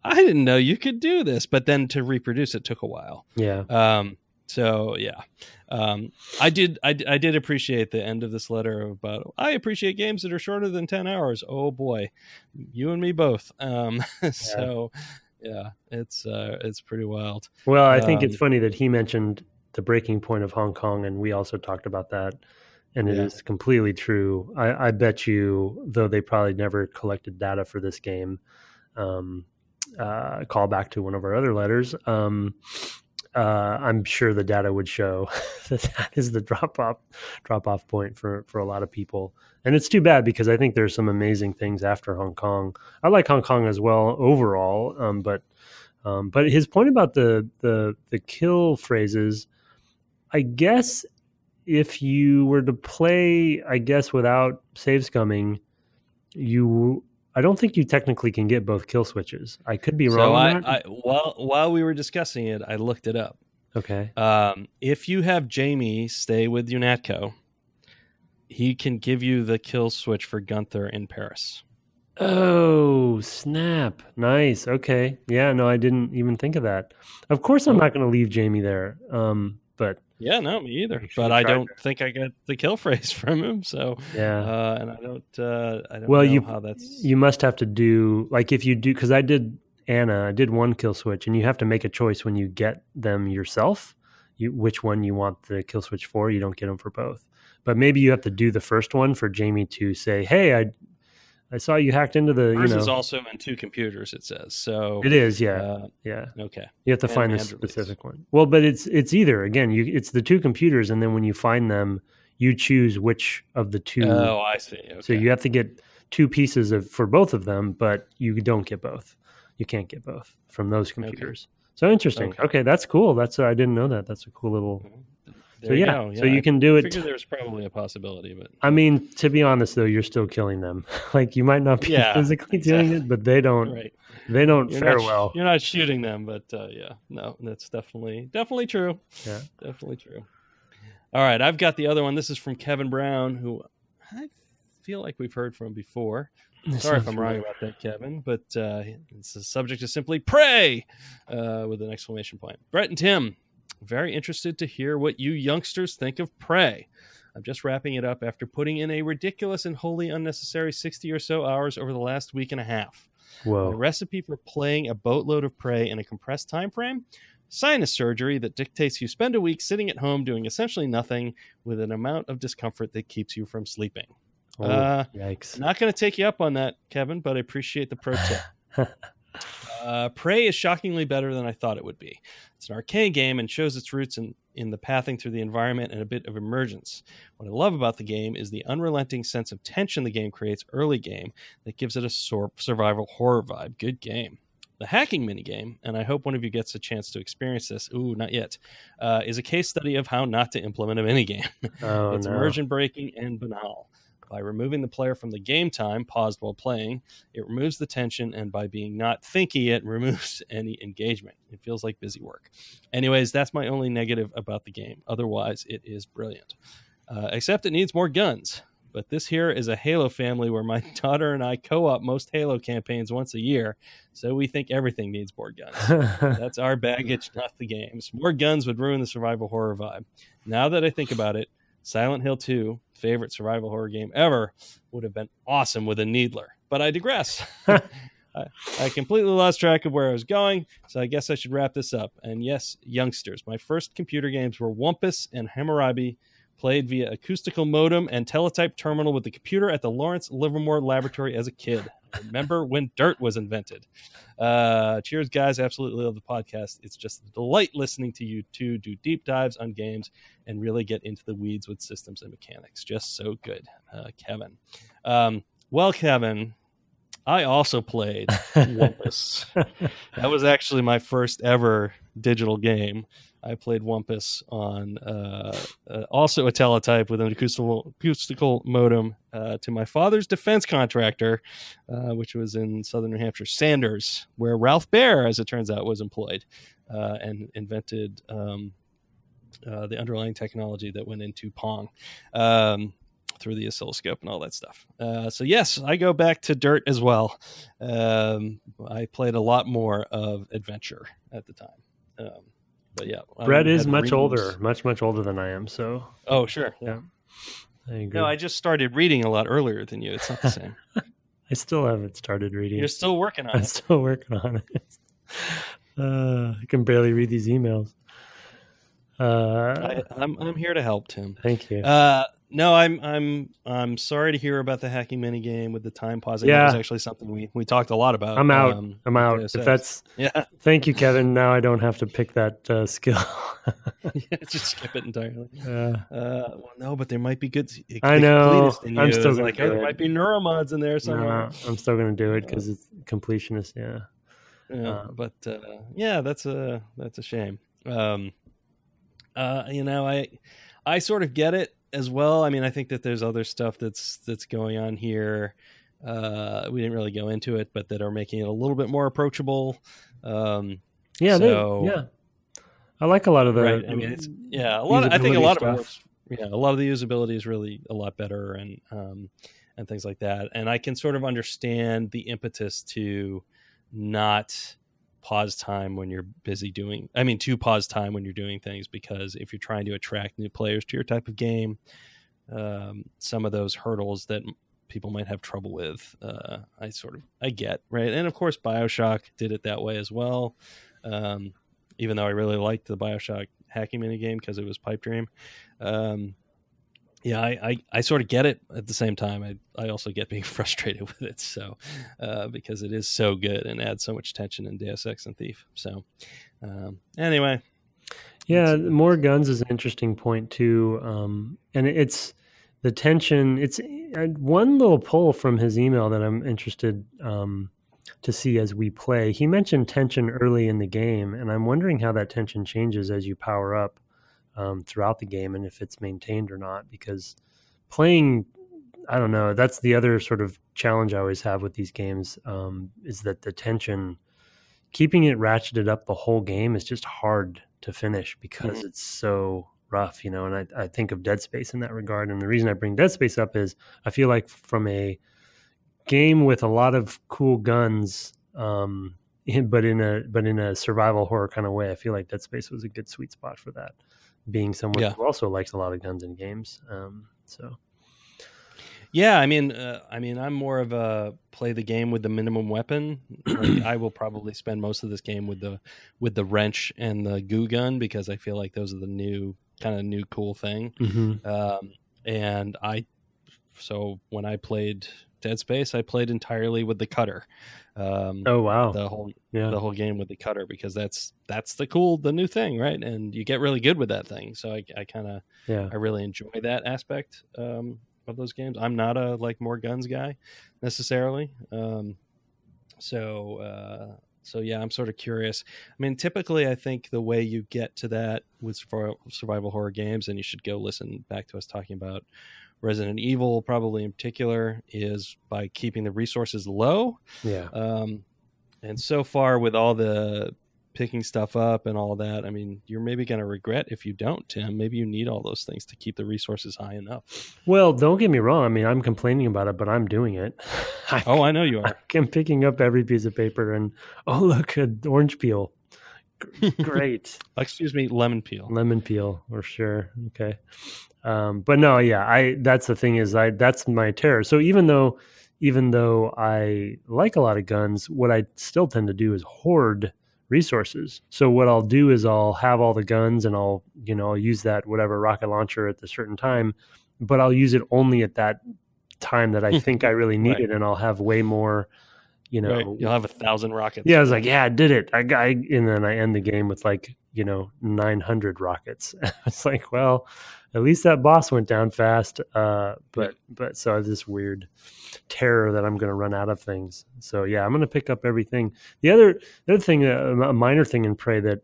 I didn't know you could do this. But then to reproduce it took a while. Yeah. So yeah. I did appreciate the end of this letter about, I appreciate games that are shorter than 10 hours. Oh boy. You and me both. So yeah, it's pretty wild. Well, I think it's funny that he mentioned the breaking point of Hong Kong, and we also talked about that, and it is completely true. I bet you, though they probably never collected data for this game, call back to one of our other letters, I'm sure the data would show that is the drop off point for a lot of people. And it's too bad because I think there's some amazing things after Hong Kong. I like Hong Kong as well overall, but his point about the kill phrases, I guess if you were to play, I guess without save scumming, I don't think you technically can get both kill switches. I could be wrong on that. While we were discussing it, I looked it up. Okay. If you have Jamie stay with UNATCO, he can give you the kill switch for Gunther in Paris. Oh, snap. Nice. Okay. Yeah, no, I didn't even think of that. Of course I'm not going to leave Jamie there. But yeah, no, me either. But I don't think I got the kill phrase from him. So yeah, and I don't know how that's. You must have to do, like, if you do, because I did Anna. I did one kill switch, and you have to make a choice when you get them yourself. Which one you want the kill switch for. You don't get them for both. But maybe you have to do the first one for Jamie to say, "Hey, I saw you hacked into the. Ours is also in 2 computers. It says so. It is, yeah, yeah. Okay, you have to find the specific one. Well, but it's either again, it's the 2 computers, and then when you find them, you choose which of the 2. Oh, I see. Okay. So you have to get 2 pieces for both of them, but you don't get both. You can't get both from those computers. Okay. So interesting. Okay, that's cool. That's I didn't know that. That's a cool little. There you go. So you can do it. I figured there's probably a possibility, but I mean, to be honest, though, you're still killing them. Like you might not be physically doing it, but they don't. Right. They don't fare well. You're not shooting them, but no, that's definitely true. Yeah, definitely true. All right, I've got the other one. This is from Kevin Brown, who I feel like we've heard from before. Sorry if I'm wrong about that, Kevin, but the subject is simply pray with an exclamation point. Brett and Tim. Very interested to hear what you youngsters think of Prey. I'm just wrapping it up after putting in a ridiculous and wholly unnecessary 60 or so hours over the last week and a half. Whoa. A recipe for playing a boatload of Prey in a compressed time frame? Sinus surgery that dictates you spend a week sitting at home doing essentially nothing with an amount of discomfort that keeps you from sleeping. Yikes. Not going to take you up on that, Kevin, but I appreciate the pro tip. Prey is shockingly better than I thought it would be. It's an arcade game and shows its roots in the pathing through the environment and a bit of emergence. What I love about the game is the unrelenting sense of tension the game creates early game that gives it a survival horror vibe. Good game. The hacking minigame, and I hope one of you gets a chance to experience this, not yet, is a case study of how not to implement a minigame. It's immersion breaking and banal. By removing the player from the game time, paused while playing, it removes the tension, and by being not thinky, it removes any engagement. It feels like busy work. Anyways, that's my only negative about the game. Otherwise, it is brilliant. Except it needs more guns. But this here is a Halo family where my daughter and I co-op most Halo campaigns once a year, so we think everything needs more guns. That's our baggage, not the games. More guns would ruin the survival horror vibe. Now that I think about it, Silent Hill 2, favorite survival horror game ever, would have been awesome with a needler. But I digress. I completely lost track of where I was going, so I guess I should wrap this up. And yes, youngsters, my first computer games were Wumpus and Hammurabi, played via acoustical modem and teletype terminal with the computer at the Lawrence Livermore Laboratory as a kid. I remember when dirt was invented. Cheers, guys. Absolutely love the podcast. It's just a delight listening to you two do deep dives on games and really get into the weeds with systems and mechanics. Just so good. Kevin. Well, Kevin, I also played Wumpus. That was actually my first ever digital game. I played Wumpus on also a teletype with an acoustical modem to my father's defense contractor, which was in southern New Hampshire, Sanders, where Ralph Baer, as it turns out, was employed and invented the underlying technology that went into Pong through the oscilloscope and all that stuff. So yes, I go back to dirt as well. I played a lot more of Adventure at the time. But yeah, Brett is much older than I am. So oh sure, yeah. I agree. No, I just started reading a lot earlier than you. It's not the same. I still haven't started reading. You're still working on it. I'm still working on it. I can barely read these emails. I'm here to help, Tim. Thank you. No, I'm sorry to hear about the hacking minigame with the time pausing. Yeah. That was actually something we talked a lot about. I'm out. I'm out. If that's Thank you, Kevin. Now I don't have to pick that skill. Yeah, just skip it entirely. Well, no, but there might be good. I know. I'm still going to do it. There might be neuromods in there somewhere. No, I'm still going to do it because it's completionist. Yeah. But that's a shame. I sort of get it as well. I mean, I think that there's other stuff that's going on here. We didn't really go into it, but that are making it a little bit more approachable. I like a lot of the. Right. I mean, a lot. I think a lot stuff. A lot of the usability is really a lot better, and things like that. And I can sort of understand the impetus to not pause time when you're busy to pause time when you're doing things, because if you're trying to attract new players to your type of game, some of those hurdles that people might have trouble with, I get, right? And of course BioShock did it that way as well, even though I really liked the BioShock hacking minigame because it was pipe dream. Yeah, I sort of get it. At the same time, I also get being frustrated with it. So because it is so good and adds so much tension in Deus Ex and Thief. So anyway, Yeah, more guns is an interesting point too, and it's the tension. It's one little pull from his email that I'm interested to see as we play. He mentioned tension early in the game, and I'm wondering how that tension changes as you power up throughout the game, and if it's maintained or not. Because playing, I don't know. That's the other sort of challenge I always have with these games, is that the tension, keeping it ratcheted up the whole game, is just hard to finish because it's so rough, you know. And I think of Dead Space in that regard. And the reason I bring Dead Space up is I feel like from a game with a lot of cool guns, but in a survival horror kind of way, I feel like Dead Space was a good sweet spot for that. Being someone who also likes a lot of guns in games, so. Yeah, I mean, I'm more of a play the game with the minimum weapon. Like, I will probably spend most of this game with the wrench and the Goo Gun because I feel like those are the new cool thing. And so when I played Dead Space, I played entirely with the cutter. Oh wow! The whole game with the cutter, because that's the new thing, right? And you get really good with that thing. So I really enjoy that aspect of those games. I'm not a like more guns guy necessarily. So yeah, I'm sort of curious. I mean, typically I think the way you get to that with survival horror games, and you should go listen back to us talking about Resident Evil probably in particular, is by keeping the resources low. And so far with all the picking stuff up and all that, I mean, you're maybe going to regret if you don't, Tim. Maybe you need all those things to keep the resources high enough. Well, don't get me wrong. I mean, I'm complaining about it, but I'm doing it. I know you are. I'm picking up every piece of paper and, oh, look, an orange peel. Great. Excuse me, lemon peel. Lemon peel, for sure. Okay. But no, yeah, that's the thing is that's my terror. So even though I like a lot of guns, what I still tend to do is hoard resources. So what I'll do is I'll have all the guns and I'll use that whatever rocket launcher at the certain time, but I'll use it only at that time that I think I really need it, and I'll have way more. You'll have 1,000 rockets. Yeah, I was like, yeah, I did it. And then I end the game with 900 rockets. It's like, well, at least that boss went down fast. But so I have this weird terror that I'm going to run out of things. So yeah, I'm going to pick up everything. The other thing, a minor thing in Prey that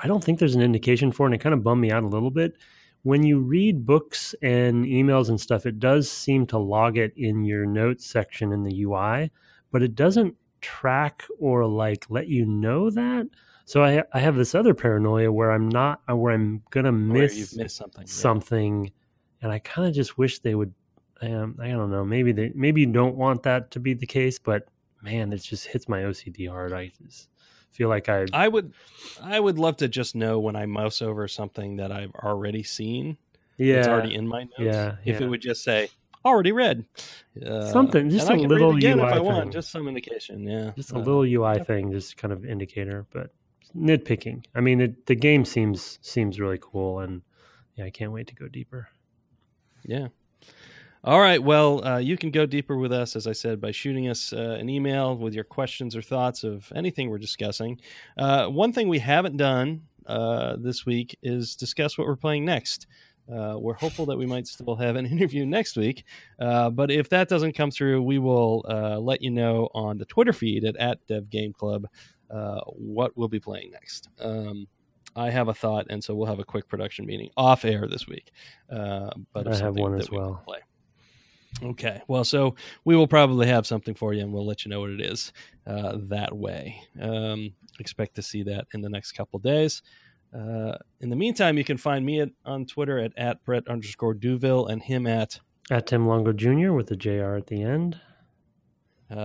I don't think there's an indication for, and it kind of bummed me out a little bit. When you read books and emails and stuff, it does seem to log it in your notes section in the UI, but it doesn't track or let you know that. So I have this other paranoia where I'm gonna miss something, and I kind of just wish they would. I don't know. Maybe you don't want that to be the case, but man, it just hits my OCD hard. I just feel like I would love to just know when I mouse over something that I've already seen. Yeah, it's already in my notes. Yeah, if it would just say already read. Something, just a little UI if I thing. want, just some indication. Yeah, just a little UI thing, just kind of indicator, but nitpicking. I mean, the game seems really cool, and yeah, I can't wait to go deeper. Yeah. All right. Well, you can go deeper with us, as I said, by shooting us an email with your questions or thoughts of anything we're discussing. One thing we haven't done this week is discuss what we're playing next. We're hopeful that we might still have an interview next week. But if that doesn't come through, we will let you know on the Twitter feed at DevGameClub what we'll be playing next. I have a thought, and so we'll have a quick production meeting off air this week. But I have one as well. Play. Okay. Well, so we will probably have something for you, and we'll let you know what it is that way. Expect to see that in the next couple of days. In the meantime, you can find me on Twitter at Brett_Duville and him at Tim Longo Jr. with a JR at the end.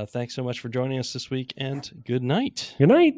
Thanks so much for joining us this week, and good night. Good night.